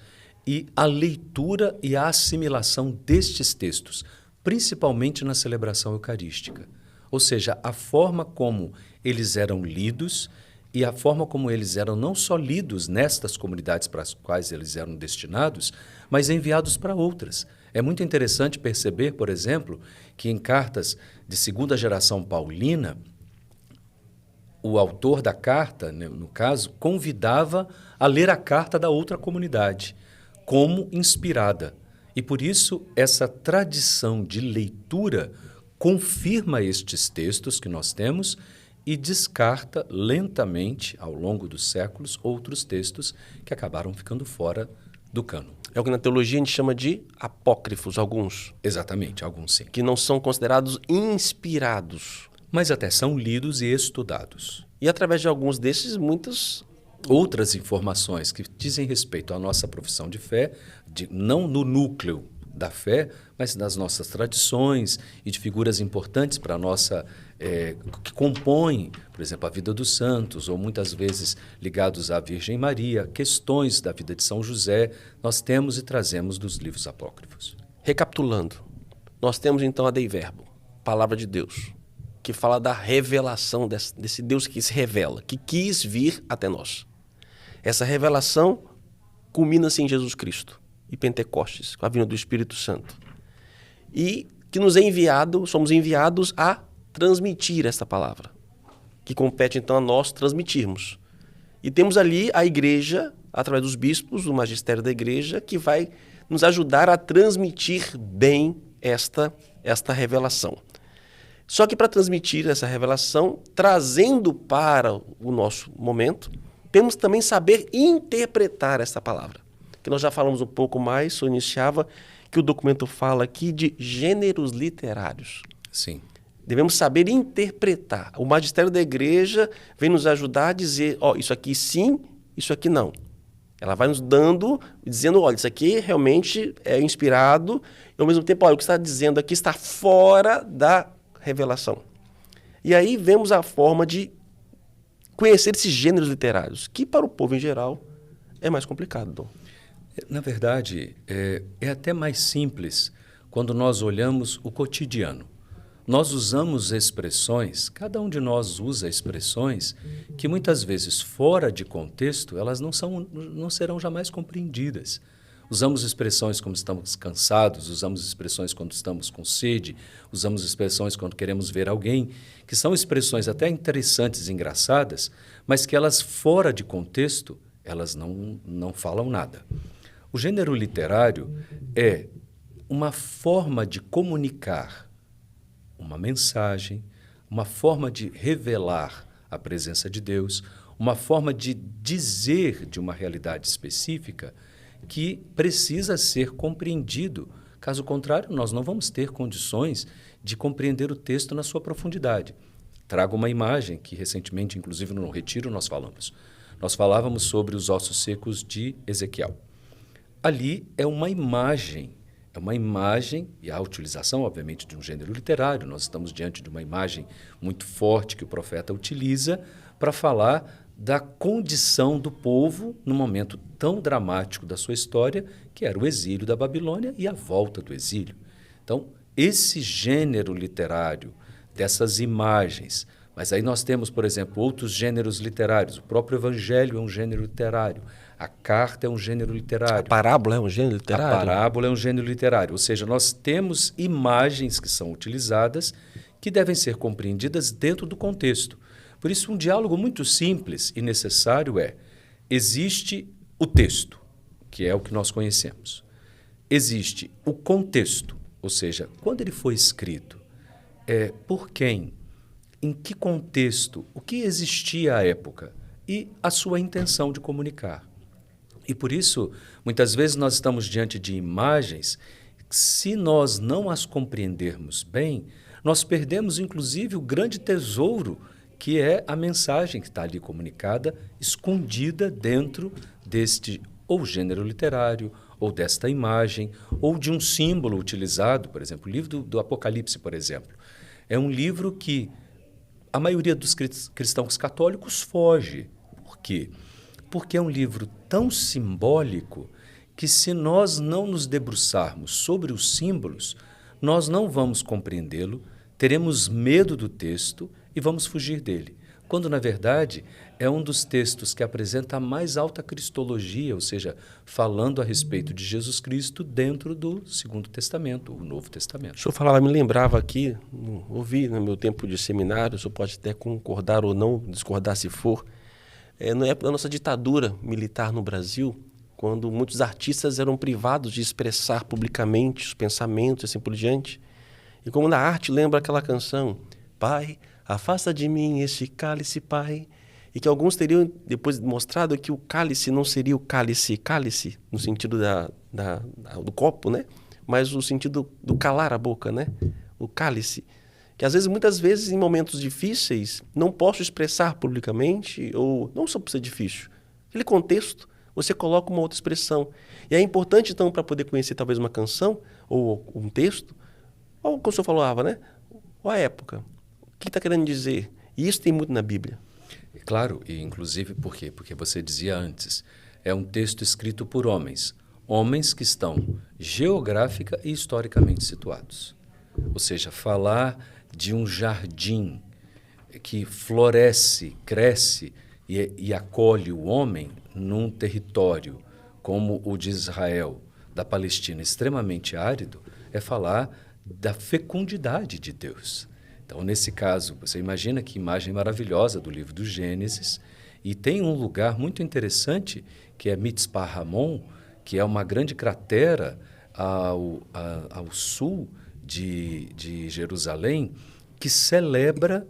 e a leitura e a assimilação destes textos, principalmente na celebração eucarística. Ou seja, a forma como eles eram lidos e a forma como eles eram não só lidos nestas comunidades para as quais eles eram destinados, mas enviados para outras. É muito interessante perceber, por exemplo, que em cartas de segunda geração paulina, o autor da carta, no caso, convidava a ler a carta da outra comunidade, como inspirada. E por isso, essa tradição de leitura confirma estes textos que nós temos e descarta lentamente, ao longo dos séculos, outros textos que acabaram ficando fora do cânon. É o que na teologia a gente chama de apócrifos, alguns. Exatamente, alguns sim. Que não são considerados inspirados. Mas até são lidos e estudados. E através de alguns desses, muitas outras informações que dizem respeito à nossa profissão de fé, não no núcleo da fé, mas das nossas tradições e de figuras importantes para a nossa, que compõem, por exemplo, a vida dos santos, ou muitas vezes ligados à Virgem Maria, questões da vida de São José, nós temos e trazemos dos livros apócrifos. Recapitulando, nós temos então a Dei Verbo, palavra de Deus, que fala da revelação desse Deus que se revela, que quis vir até nós. Essa revelação culmina-se em Jesus Cristo e Pentecostes, com a vinda do Espírito Santo. E que nos é enviado, somos enviados a transmitir esta palavra, que compete então a nós transmitirmos. E temos ali a igreja, através dos bispos, o magistério da igreja, que vai nos ajudar a transmitir bem esta revelação. Só que para transmitir essa revelação, trazendo para o nosso momento, temos também saber interpretar essa palavra. Que nós já falamos um pouco mais, o senhor iniciava, que o documento fala aqui de gêneros literários. Sim. Devemos saber interpretar. O magistério da igreja vem nos ajudar a dizer, isso aqui sim, isso aqui não. Ela vai nos dando, dizendo, olha, isso aqui realmente é inspirado, e ao mesmo tempo, olha, o que está dizendo aqui está fora da revelação. E aí vemos a forma de conhecer esses gêneros literários, que para o povo em geral é mais complicado, Dom. Na verdade, é até mais simples quando nós olhamos o cotidiano. Nós usamos expressões, cada um de nós usa expressões que muitas vezes fora de contexto elas não serão jamais compreendidas. Usamos expressões quando estamos cansados, usamos expressões quando estamos com sede, usamos expressões quando queremos ver alguém, que são expressões até interessantes e engraçadas, mas que elas fora de contexto, elas não falam nada. O gênero literário é uma forma de comunicar uma mensagem, uma forma de revelar a presença de Deus, uma forma de dizer de uma realidade específica que precisa ser compreendido. Caso contrário, nós não vamos ter condições de compreender o texto na sua profundidade. Trago uma imagem que recentemente, inclusive no Retiro, nós falamos. Nós falávamos sobre os ossos secos de Ezequiel. Ali é uma imagem, e a utilização, obviamente, de um gênero literário. Nós estamos diante de uma imagem muito forte que o profeta utiliza para falar da condição do povo num momento tão dramático da sua história, que era o exílio da Babilônia e a volta do exílio. Então, esse gênero literário, dessas imagens, mas aí nós temos, por exemplo, outros gêneros literários. O próprio Evangelho é um gênero literário. A carta é um gênero literário. A parábola é um gênero literário? A parábola é um gênero literário. Ou seja, nós temos imagens que são utilizadas que devem ser compreendidas dentro do contexto. Por isso, um diálogo muito simples e necessário existe o texto, que é o que nós conhecemos. Existe o contexto, ou seja, quando ele foi escrito, por quem, em que contexto, o que existia à época e a sua intenção de comunicar. E por isso, muitas vezes nós estamos diante de imagens, se nós não as compreendermos bem, nós perdemos inclusive o grande tesouro que é a mensagem que está ali comunicada, escondida dentro deste ou gênero literário, ou desta imagem, ou de um símbolo utilizado. Por exemplo, o livro do Apocalipse, por exemplo, é um livro que a maioria dos cristãos católicos foge. Por quê? Porque é um livro tão simbólico que, se nós não nos debruçarmos sobre os símbolos, nós não vamos compreendê-lo, teremos medo do texto e vamos fugir dele. Quando, na verdade, é um dos textos que apresenta a mais alta cristologia, ou seja, falando a respeito de Jesus Cristo dentro do Segundo Testamento, o Novo Testamento. O senhor falava, me lembrava aqui, ouvi no meu tempo de seminário, o senhor pode até concordar ou não, discordar se for, na época da nossa ditadura militar no Brasil, quando muitos artistas eram privados de expressar publicamente os pensamentos e assim por diante. E como na arte lembra aquela canção, Pai, afasta de mim este cálice, Pai. E que alguns teriam depois mostrado que o cálice não seria o cálice, no sentido do copo, né? Mas no sentido do calar a boca, né? O cálice. Que às vezes, muitas vezes, em momentos difíceis, não posso expressar publicamente, ou não só por ser difícil. Aquele contexto, você coloca uma outra expressão. E é importante, então, para poder conhecer talvez uma canção, ou um texto, ou como o senhor falava, né? Ou a época. O que está querendo dizer? E isso tem muito na Bíblia. Claro, e inclusive por quê? Porque você dizia antes, é um texto escrito por homens. Homens que estão geográfica e historicamente situados. Ou seja, falar de um jardim que floresce, cresce e acolhe o homem num território como o de Israel, da Palestina, extremamente árido, é falar da fecundidade de Deus. Então, nesse caso, você imagina que imagem maravilhosa do livro do Gênesis, e tem um lugar muito interessante, que é Mitzpah Ramon, que é uma grande cratera ao sul de Jerusalém, que celebra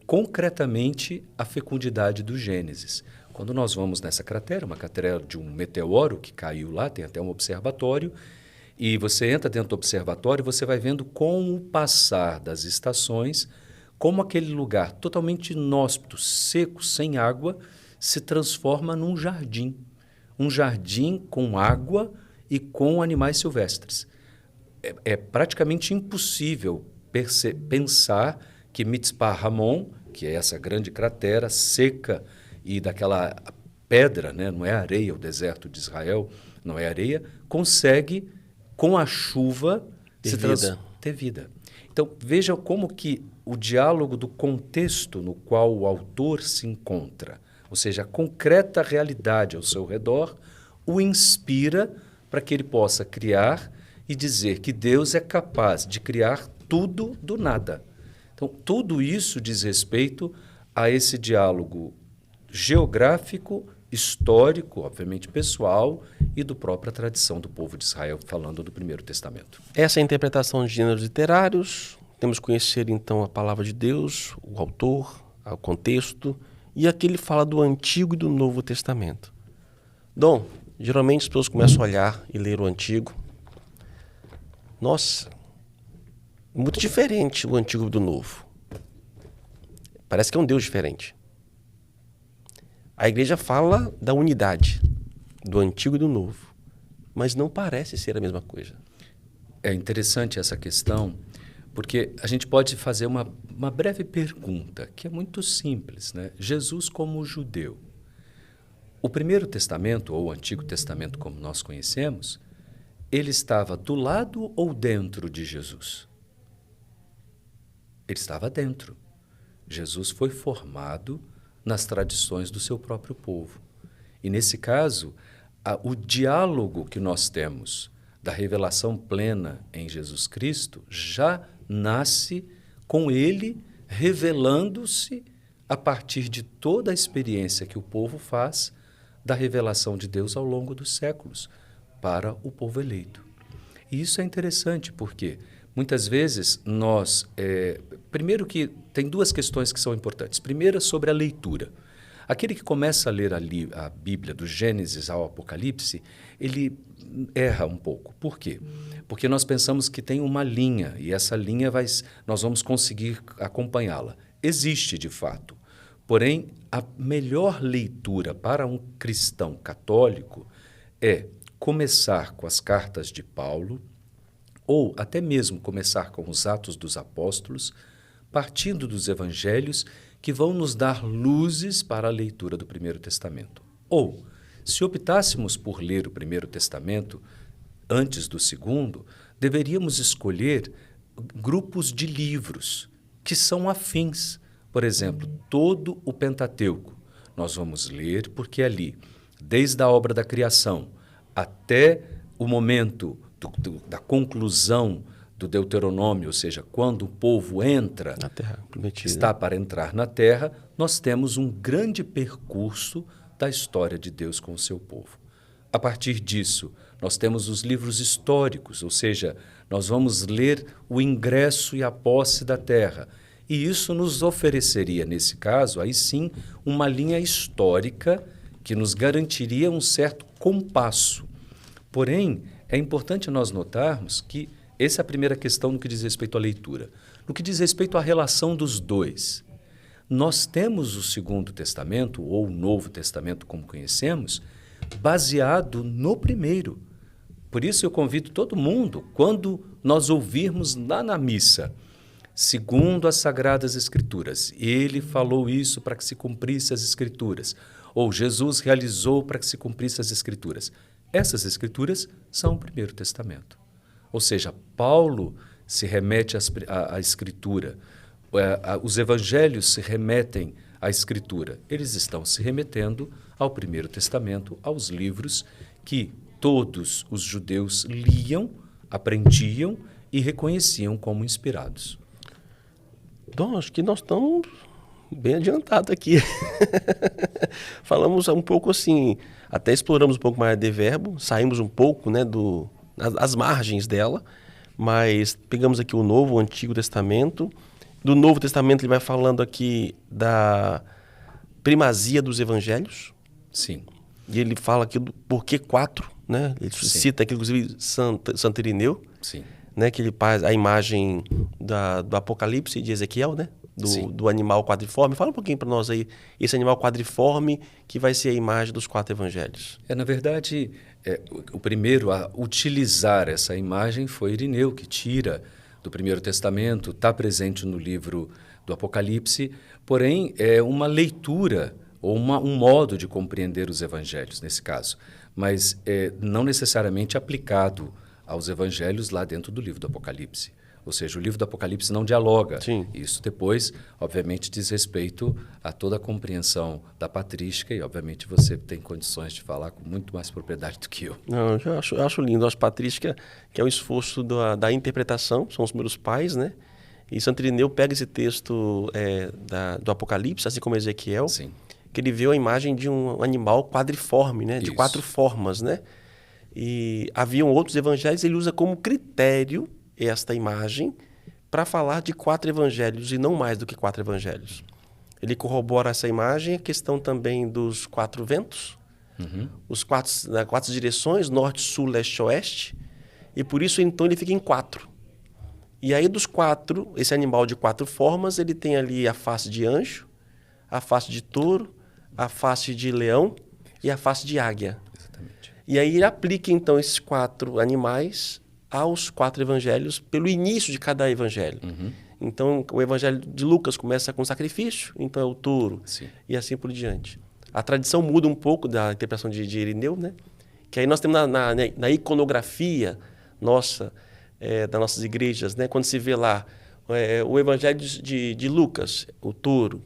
concretamente a fecundidade do Gênesis. Quando nós vamos nessa cratera, uma cratera de um meteoro que caiu lá, tem até um observatório, e você entra dentro do observatório e você vai vendo com o passar das estações, como aquele lugar totalmente inóspito, seco, sem água, se transforma num jardim. Um jardim com água e com animais silvestres. É praticamente impossível pensar que Mitzpah Ramon, que é essa grande cratera seca e daquela pedra, né, não é areia, o deserto de Israel não é areia, consegue, com a chuva, ter vida. Então, veja como que o diálogo do contexto no qual o autor se encontra, ou seja, a concreta realidade ao seu redor, o inspira para que ele possa criar e dizer que Deus é capaz de criar tudo do nada. Então, tudo isso diz respeito a esse diálogo geográfico, histórico, obviamente pessoal, e do própria tradição do povo de Israel, falando do Primeiro Testamento. Essa é a interpretação de gêneros literários. Temos que conhecer, então, a palavra de Deus, o autor, o contexto, e aqui ele fala do Antigo e do Novo Testamento. Dom, geralmente as pessoas começam a olhar e ler o Antigo. Nossa, muito diferente o Antigo do Novo. Parece que é um Deus diferente. A igreja fala da unidade do Antigo e do Novo, mas não parece ser a mesma coisa. É interessante essa questão, Porque a gente pode fazer uma breve pergunta, que é muito simples, né? Jesus como judeu. O Primeiro Testamento, ou o Antigo Testamento como nós conhecemos, ele estava do lado ou dentro de Jesus? Ele estava dentro. Jesus foi formado nas tradições do seu próprio povo. E, nesse caso, o diálogo que nós temos da revelação plena em Jesus Cristo já nasce com ele revelando-se a partir de toda a experiência que o povo faz da revelação de Deus ao longo dos séculos para o povo eleito. E isso é interessante porque muitas vezes nós... primeiro que tem duas questões que são importantes. Primeira, sobre a leitura. Aquele que começa a ler a Bíblia, do Gênesis ao Apocalipse, ele erra um pouco. Por quê? Porque nós pensamos que tem uma linha, e essa linha nós vamos conseguir acompanhá-la. Existe, de fato. Porém, a melhor leitura para um cristão católico é começar com as cartas de Paulo, ou até mesmo começar com os Atos dos Apóstolos, partindo dos Evangelhos, que vão nos dar luzes para a leitura do Primeiro Testamento. Ou, se optássemos por ler o Primeiro Testamento antes do Segundo, deveríamos escolher grupos de livros que são afins. Por exemplo, todo o Pentateuco. Nós vamos ler porque ali, desde a obra da criação até o momento da conclusão do Deuteronômio, ou seja, quando o povo entra, na terra prometida, está para entrar na terra, nós temos um grande percurso da história de Deus com o seu povo. A partir disso, nós temos os livros históricos, ou seja, nós vamos ler o ingresso e a posse da terra. E isso nos ofereceria, nesse caso, aí sim, uma linha histórica que nos garantiria um certo compasso. Porém, é importante nós notarmos que essa é a primeira questão no que diz respeito à leitura. No que diz respeito à relação dos dois, nós temos o Segundo Testamento, ou o Novo Testamento, como conhecemos, baseado no primeiro. Por isso eu convido todo mundo, quando nós ouvirmos lá na missa, segundo as Sagradas Escrituras, ele falou isso para que se cumprisse as Escrituras, ou Jesus realizou para que se cumprisse as Escrituras. Essas Escrituras são o Primeiro Testamento. Ou seja, Paulo se remete à Escritura, os Evangelhos se remetem à Escritura. Eles estão se remetendo ao Primeiro Testamento, aos livros que todos os judeus liam, aprendiam e reconheciam como inspirados. Então, acho que nós estamos bem adiantados aqui. Falamos um pouco assim, até exploramos um pouco mais de verbo, saímos um pouco, né, as margens dela, mas pegamos aqui o Novo, o Antigo Testamento. Do Novo Testamento ele vai falando aqui da primazia dos Evangelhos. Sim. E ele fala aqui do porquê 4, né? Ele Sim. cita aqui, inclusive, Santo Irineu. Sim. Né, que ele faz a imagem do Apocalipse de Ezequiel, né? Do animal quadriforme. Fala um pouquinho para nós aí, esse animal quadriforme que vai ser a imagem dos 4 evangelhos. Na verdade, o primeiro a utilizar essa imagem foi Irineu, que tira do Primeiro Testamento, está presente no livro do Apocalipse, porém é uma leitura ou um modo de compreender os evangelhos, nesse caso, mas não necessariamente aplicado aos evangelhos lá dentro do livro do Apocalipse. Ou seja, o livro do Apocalipse não dialoga. Sim. Isso depois, obviamente, diz respeito a toda a compreensão da patrística e, obviamente, você tem condições de falar com muito mais propriedade do que eu. Não, eu acho lindo. Eu acho patrística, que é o esforço da interpretação, são os primeiros pais, né? E Santo Irineu pega esse texto do Apocalipse, assim como Ezequiel, Sim. que ele vê a imagem de um animal quadriforme, né? De Isso. 4 formas, né? E haviam outros evangelhos, ele usa como critério esta imagem para falar de 4 evangelhos e não mais do que 4 evangelhos. Ele corrobora essa imagem, a questão também dos 4 ventos, os 4 direções, norte, sul, leste, oeste, e por isso então ele fica em 4. E aí dos 4, esse animal de 4 formas, ele tem ali a face de anjo, a face de touro, a face de leão e a face de águia. Exatamente. E aí ele aplica então esses 4 animais aos 4 evangelhos pelo início de cada evangelho. Então, o evangelho de Lucas começa com sacrifício, então é o touro, Sim. e assim por diante. A tradição muda um pouco da interpretação de Irineu, né? Que aí nós temos na iconografia nossa, das nossas igrejas, né? Quando se vê lá o evangelho de Lucas, o touro,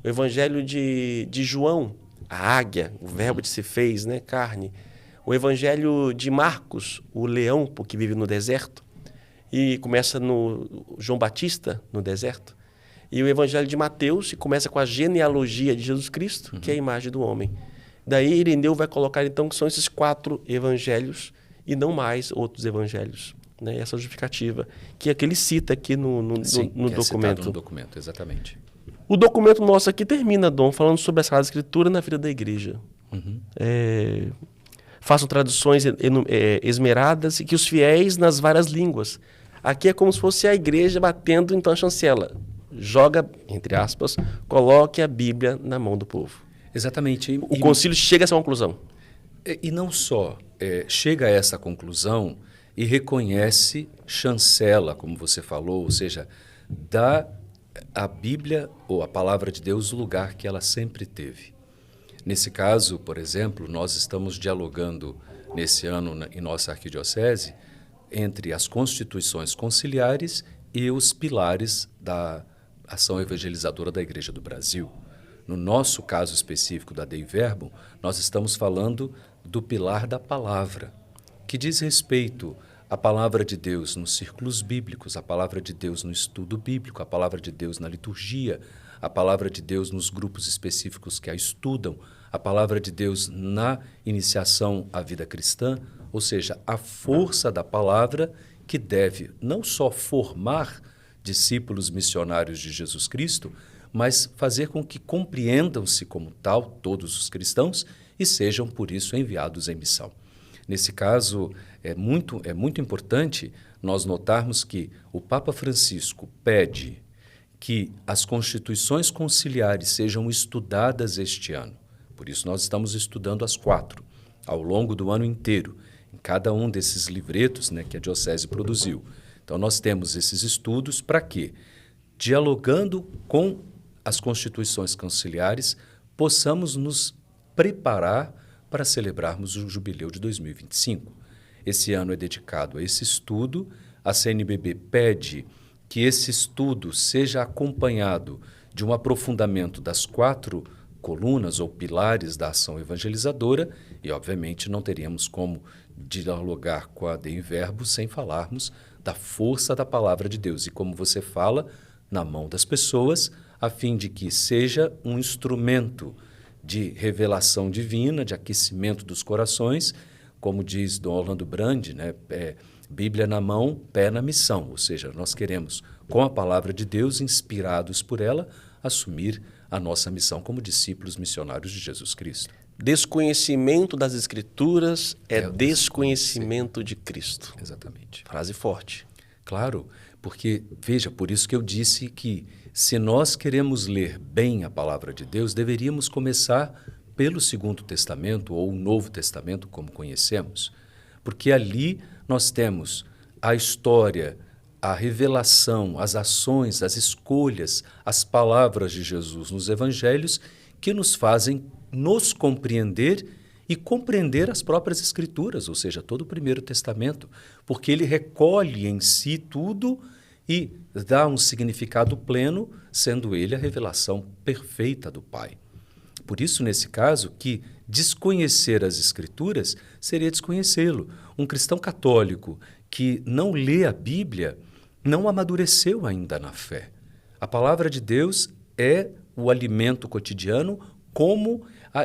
o evangelho de João, a águia, o verbo de se fez, né? Carne. O evangelho de Marcos, o leão, porque vive no deserto, e começa no João Batista, no deserto. E o evangelho de Mateus, que começa com a genealogia de Jesus Cristo, que é a imagem do homem. Daí Irineu vai colocar, então, que são esses 4 evangelhos e não mais outros evangelhos. Né? Essa justificativa, que é que ele cita aqui no documento. No documento, exatamente. O documento nosso aqui termina, Dom, falando sobre a Sagrada Escritura na vida da igreja. Façam traduções esmeradas e que os fiéis nas várias línguas. Aqui é como se fosse a igreja batendo então a chancela. Joga, entre aspas, coloque a Bíblia na mão do povo. Exatamente. O concílio chega a essa conclusão. E não só chega a essa conclusão e reconhece, chancela, como você falou, ou seja, dá à Bíblia ou a palavra de Deus o lugar que ela sempre teve. Nesse caso, por exemplo, nós estamos dialogando nesse ano em nossa arquidiocese entre as constituições conciliares e os pilares da ação evangelizadora da Igreja do Brasil. No nosso caso específico da Dei Verbum, nós estamos falando do pilar da palavra, que diz respeito à palavra de Deus nos círculos bíblicos, a palavra de Deus no estudo bíblico, a palavra de Deus na liturgia, a palavra de Deus nos grupos específicos que a estudam, a palavra de Deus na iniciação à vida cristã, ou seja, a força da palavra que deve não só formar discípulos missionários de Jesus Cristo, mas fazer com que compreendam-se como tal todos os cristãos e sejam, por isso, enviados em missão. Nesse caso, é muito importante nós notarmos que o Papa Francisco pede que as constituições conciliares sejam estudadas este ano. Por isso, nós estamos estudando as 4, ao longo do ano inteiro, em cada um desses livretos, né, que a Diocese produziu. Então, nós temos esses estudos para quê? Dialogando com as constituições conciliares, possamos nos preparar para celebrarmos o jubileu de 2025. Esse ano é dedicado a esse estudo. A CNBB pede que esse estudo seja acompanhado de um aprofundamento das 4 colunas ou pilares da ação evangelizadora e, obviamente, não teríamos como dialogar com a Dei Verbum sem falarmos da força da palavra de Deus e, como você fala, na mão das pessoas, a fim de que seja um instrumento de revelação divina, de aquecimento dos corações, como diz Dom Orlando Brandi, né? Bíblia na mão, pé na missão, ou seja, nós queremos, com a palavra de Deus, inspirados por ela, assumir a nossa missão como discípulos missionários de Jesus Cristo. Desconhecimento das Escrituras é desconhecimento de Cristo. Exatamente. Frase forte. Claro, porque, veja, por isso que eu disse que se nós queremos ler bem a palavra de Deus, deveríamos começar pelo Segundo Testamento ou o Novo Testamento, como conhecemos, porque ali nós temos a história, a revelação, as ações, as escolhas, as palavras de Jesus nos evangelhos que nos fazem nos compreender e compreender as próprias Escrituras, ou seja, todo o Primeiro Testamento, porque ele recolhe em si tudo e dá um significado pleno, sendo ele a revelação perfeita do Pai. Por isso, nesse caso, que desconhecer as Escrituras seria desconhecê-lo. Um cristão católico que não lê a Bíblia não amadureceu ainda na fé. A palavra de Deus é o alimento cotidiano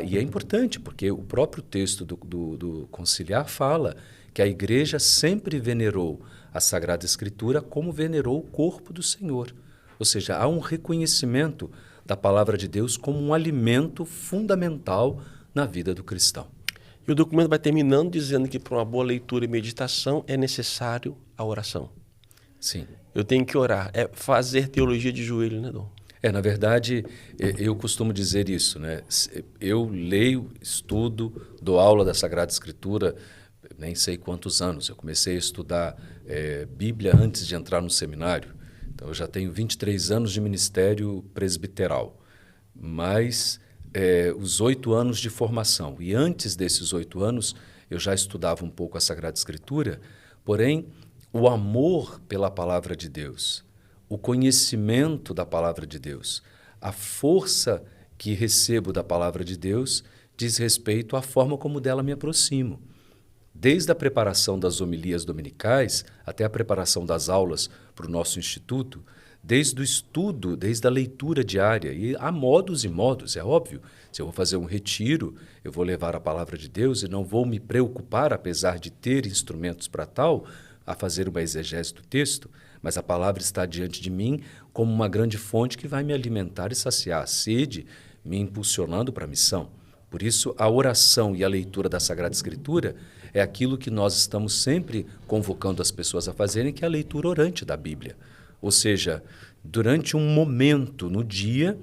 e é importante, porque o próprio texto do conciliar fala que a Igreja sempre venerou a Sagrada Escritura como venerou o corpo do Senhor. Ou seja, há um reconhecimento da palavra de Deus como um alimento fundamental na vida do cristão. E o documento vai terminando dizendo que para uma boa leitura e meditação é necessário a oração. Sim. Eu tenho que orar. É fazer teologia de joelho, né, Dom? Na verdade, eu costumo dizer isso, né? Eu leio, estudo, dou aula da Sagrada Escritura, nem sei quantos anos. Eu comecei a estudar Bíblia antes de entrar no seminário. Então, eu já tenho 23 anos de ministério presbiteral, mais os 8 anos de formação. E antes desses 8 anos, eu já estudava um pouco a Sagrada Escritura, porém, o amor pela palavra de Deus, o conhecimento da palavra de Deus, a força que recebo da palavra de Deus diz respeito à forma como dela me aproximo. Desde a preparação das homilias dominicais até a preparação das aulas para o nosso instituto, desde o estudo, desde a leitura diária. E há modos e modos, é óbvio. Se eu vou fazer um retiro, eu vou levar a palavra de Deus e não vou me preocupar, apesar de ter instrumentos para tal, a fazer uma exegese do texto, mas a palavra está diante de mim como uma grande fonte que vai me alimentar e saciar a sede, me impulsionando para a missão. Por isso, a oração e a leitura da Sagrada Escritura é aquilo que nós estamos sempre convocando as pessoas a fazerem, que é a leitura orante da Bíblia. Ou seja, durante um momento no dia,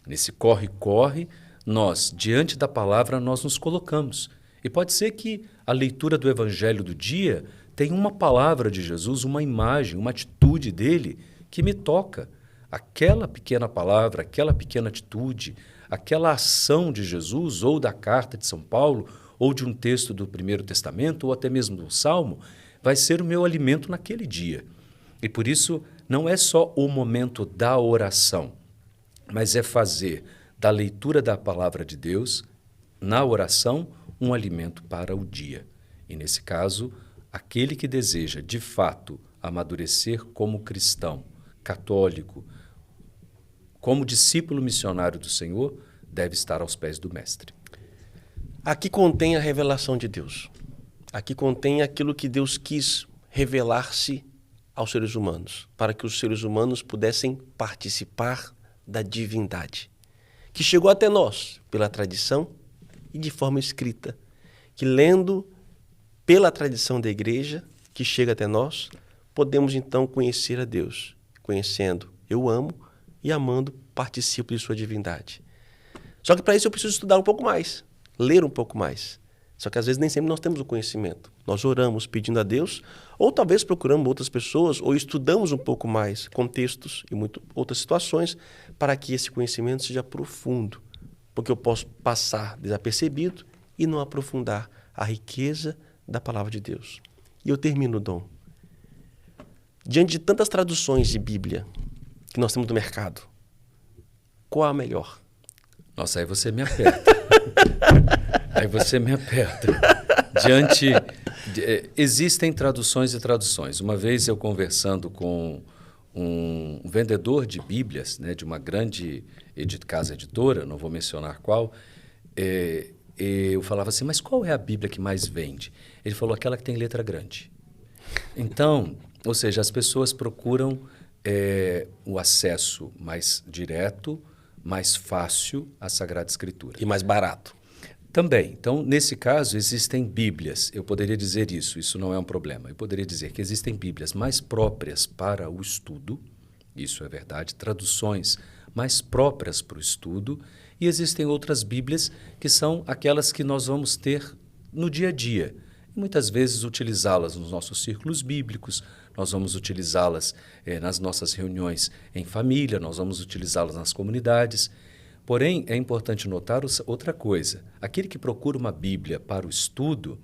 nesse corre-corre, nós, diante da palavra, nós nos colocamos. E pode ser que a leitura do Evangelho do dia tenha uma palavra de Jesus, uma imagem, uma atitude dele que me toca. Aquela pequena palavra, aquela pequena atitude, aquela ação de Jesus, ou da carta de São Paulo, ou de um texto do Primeiro Testamento, ou até mesmo do Salmo, vai ser o meu alimento naquele dia. E por isso, não é só o momento da oração, mas é fazer da leitura da palavra de Deus, na oração, um alimento para o dia. E nesse caso, aquele que deseja, de fato, amadurecer como cristão, católico, como discípulo missionário do Senhor, deve estar aos pés do Mestre. Aqui contém a revelação de Deus. Aqui contém aquilo que Deus quis revelar-se aos seres humanos, para que os seres humanos pudessem participar da divindade, que chegou até nós pela tradição e de forma escrita, que lendo pela tradição da igreja, que chega até nós, podemos então conhecer a Deus. Conhecendo, eu amo, e amando, participo de sua divindade. Só que para isso eu preciso estudar um pouco mais, ler um pouco mais. Só que às vezes nem sempre nós temos o conhecimento. Nós oramos pedindo a Deus, ou talvez procuramos outras pessoas, ou estudamos um pouco mais contextos e outras situações, para que esse conhecimento seja profundo. Porque eu posso passar desapercebido e não aprofundar a riqueza da palavra de Deus. E eu termino, Dom. Diante de tantas traduções de Bíblia que nós temos no mercado, qual a melhor? Nossa, aí você me aperta. Aí você me aperta. Existem traduções e traduções. Uma vez eu conversando com um vendedor de Bíblias, né, de uma grande casa editora, não vou mencionar qual, eu falava assim, mas qual é a Bíblia que mais vende? Ele falou, aquela que tem letra grande. Então, ou seja, as pessoas procuram o acesso mais direto, mais fácil à Sagrada Escritura. E mais barato. Também. Então, nesse caso, existem Bíblias. Eu poderia dizer isso não é um problema. Eu poderia dizer que existem Bíblias mais próprias para o estudo, isso é verdade, traduções mais próprias para o estudo, e existem outras Bíblias que são aquelas que nós vamos ter no dia a dia. E muitas vezes utilizá-las nos nossos círculos bíblicos, nós vamos utilizá-las nas nossas reuniões em família, nós vamos utilizá-las nas comunidades. Porém, é importante notar outra coisa. Aquele que procura uma Bíblia para o estudo,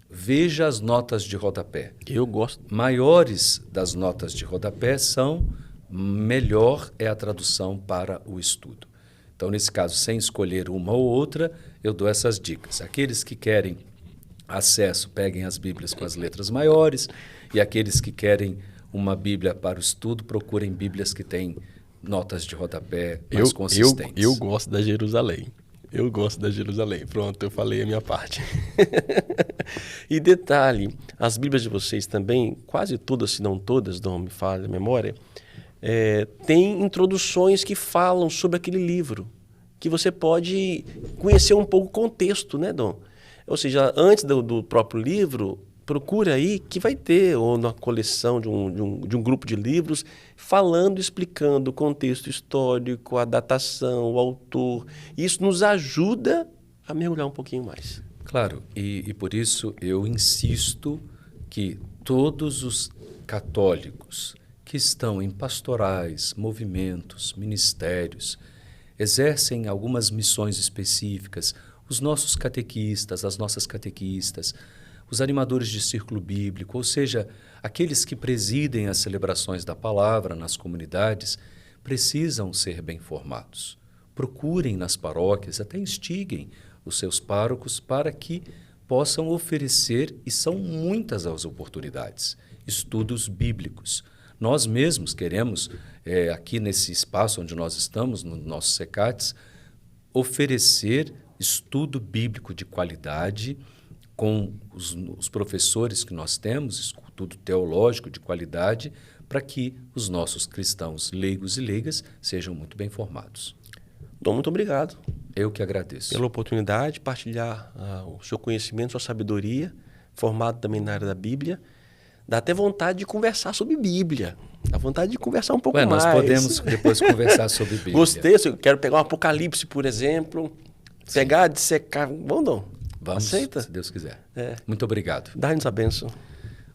veja as notas de rodapé. Eu gosto. Maiores das notas de rodapé melhor é a tradução para o estudo. Então, nesse caso, sem escolher uma ou outra, eu dou essas dicas. Aqueles que querem acesso, peguem as Bíblias com as letras maiores, e aqueles que querem uma Bíblia para o estudo, procurem Bíblias que têm notas de rodapé mais consistentes. Eu gosto da Jerusalém. Eu gosto da Jerusalém. Pronto, eu falei a minha parte. E detalhe, as Bíblias de vocês também, quase todas, se não todas, não me falha a memória, tem introduções que falam sobre aquele livro, que você pode conhecer um pouco o contexto, né, Dom? Ou seja, antes do próprio livro, procura aí que vai ter, ou na coleção de um grupo de livros, falando, explicando o contexto histórico, a datação, o autor. Isso nos ajuda a mergulhar um pouquinho mais. Claro, e por isso eu insisto que todos os católicos que estão em pastorais, movimentos, ministérios, exercem algumas missões específicas, os nossos catequistas, as nossas catequistas, os animadores de círculo bíblico, ou seja, aqueles que presidem as celebrações da palavra nas comunidades, precisam ser bem formados. Procurem nas paróquias, até instiguem os seus párocos para que possam oferecer, e são muitas as oportunidades, estudos bíblicos. Nós mesmos queremos, aqui nesse espaço onde nós estamos, no nosso SECATS, oferecer estudo bíblico de qualidade com os professores que nós temos, estudo teológico de qualidade, para que os nossos cristãos leigos e leigas sejam muito bem formados. Dom, muito obrigado. Eu que agradeço. Pela oportunidade de partilhar o seu conhecimento, sua sabedoria, formado também na área da Bíblia. Dá até vontade de conversar sobre Bíblia. Dá vontade de conversar um pouco mais. Nós podemos depois conversar sobre Bíblia. Gostei. Eu quero pegar um Apocalipse, por exemplo. Sim. Pegar, dissecar. Bom, Dom. Vamos, aceita? Se Deus quiser. Muito obrigado. Dá-nos a bênção.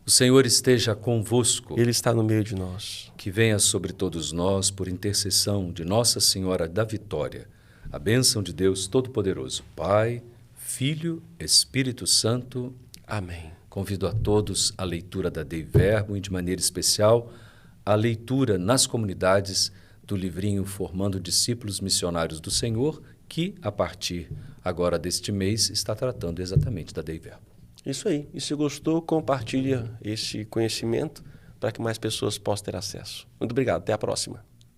O Senhor esteja convosco. Ele está no meio de nós. Que venha sobre todos nós, por intercessão de Nossa Senhora da Vitória, a bênção de Deus Todo-Poderoso, Pai, Filho, Espírito Santo. Amém. Convido a todos à leitura da Dei Verbo e, de maneira especial, a leitura nas comunidades do livrinho Formando Discípulos Missionários do Senhor, que, a partir agora deste mês, está tratando exatamente da Dei Verbo. Isso aí. E se gostou, compartilha esse conhecimento para que mais pessoas possam ter acesso. Muito obrigado. Até a próxima.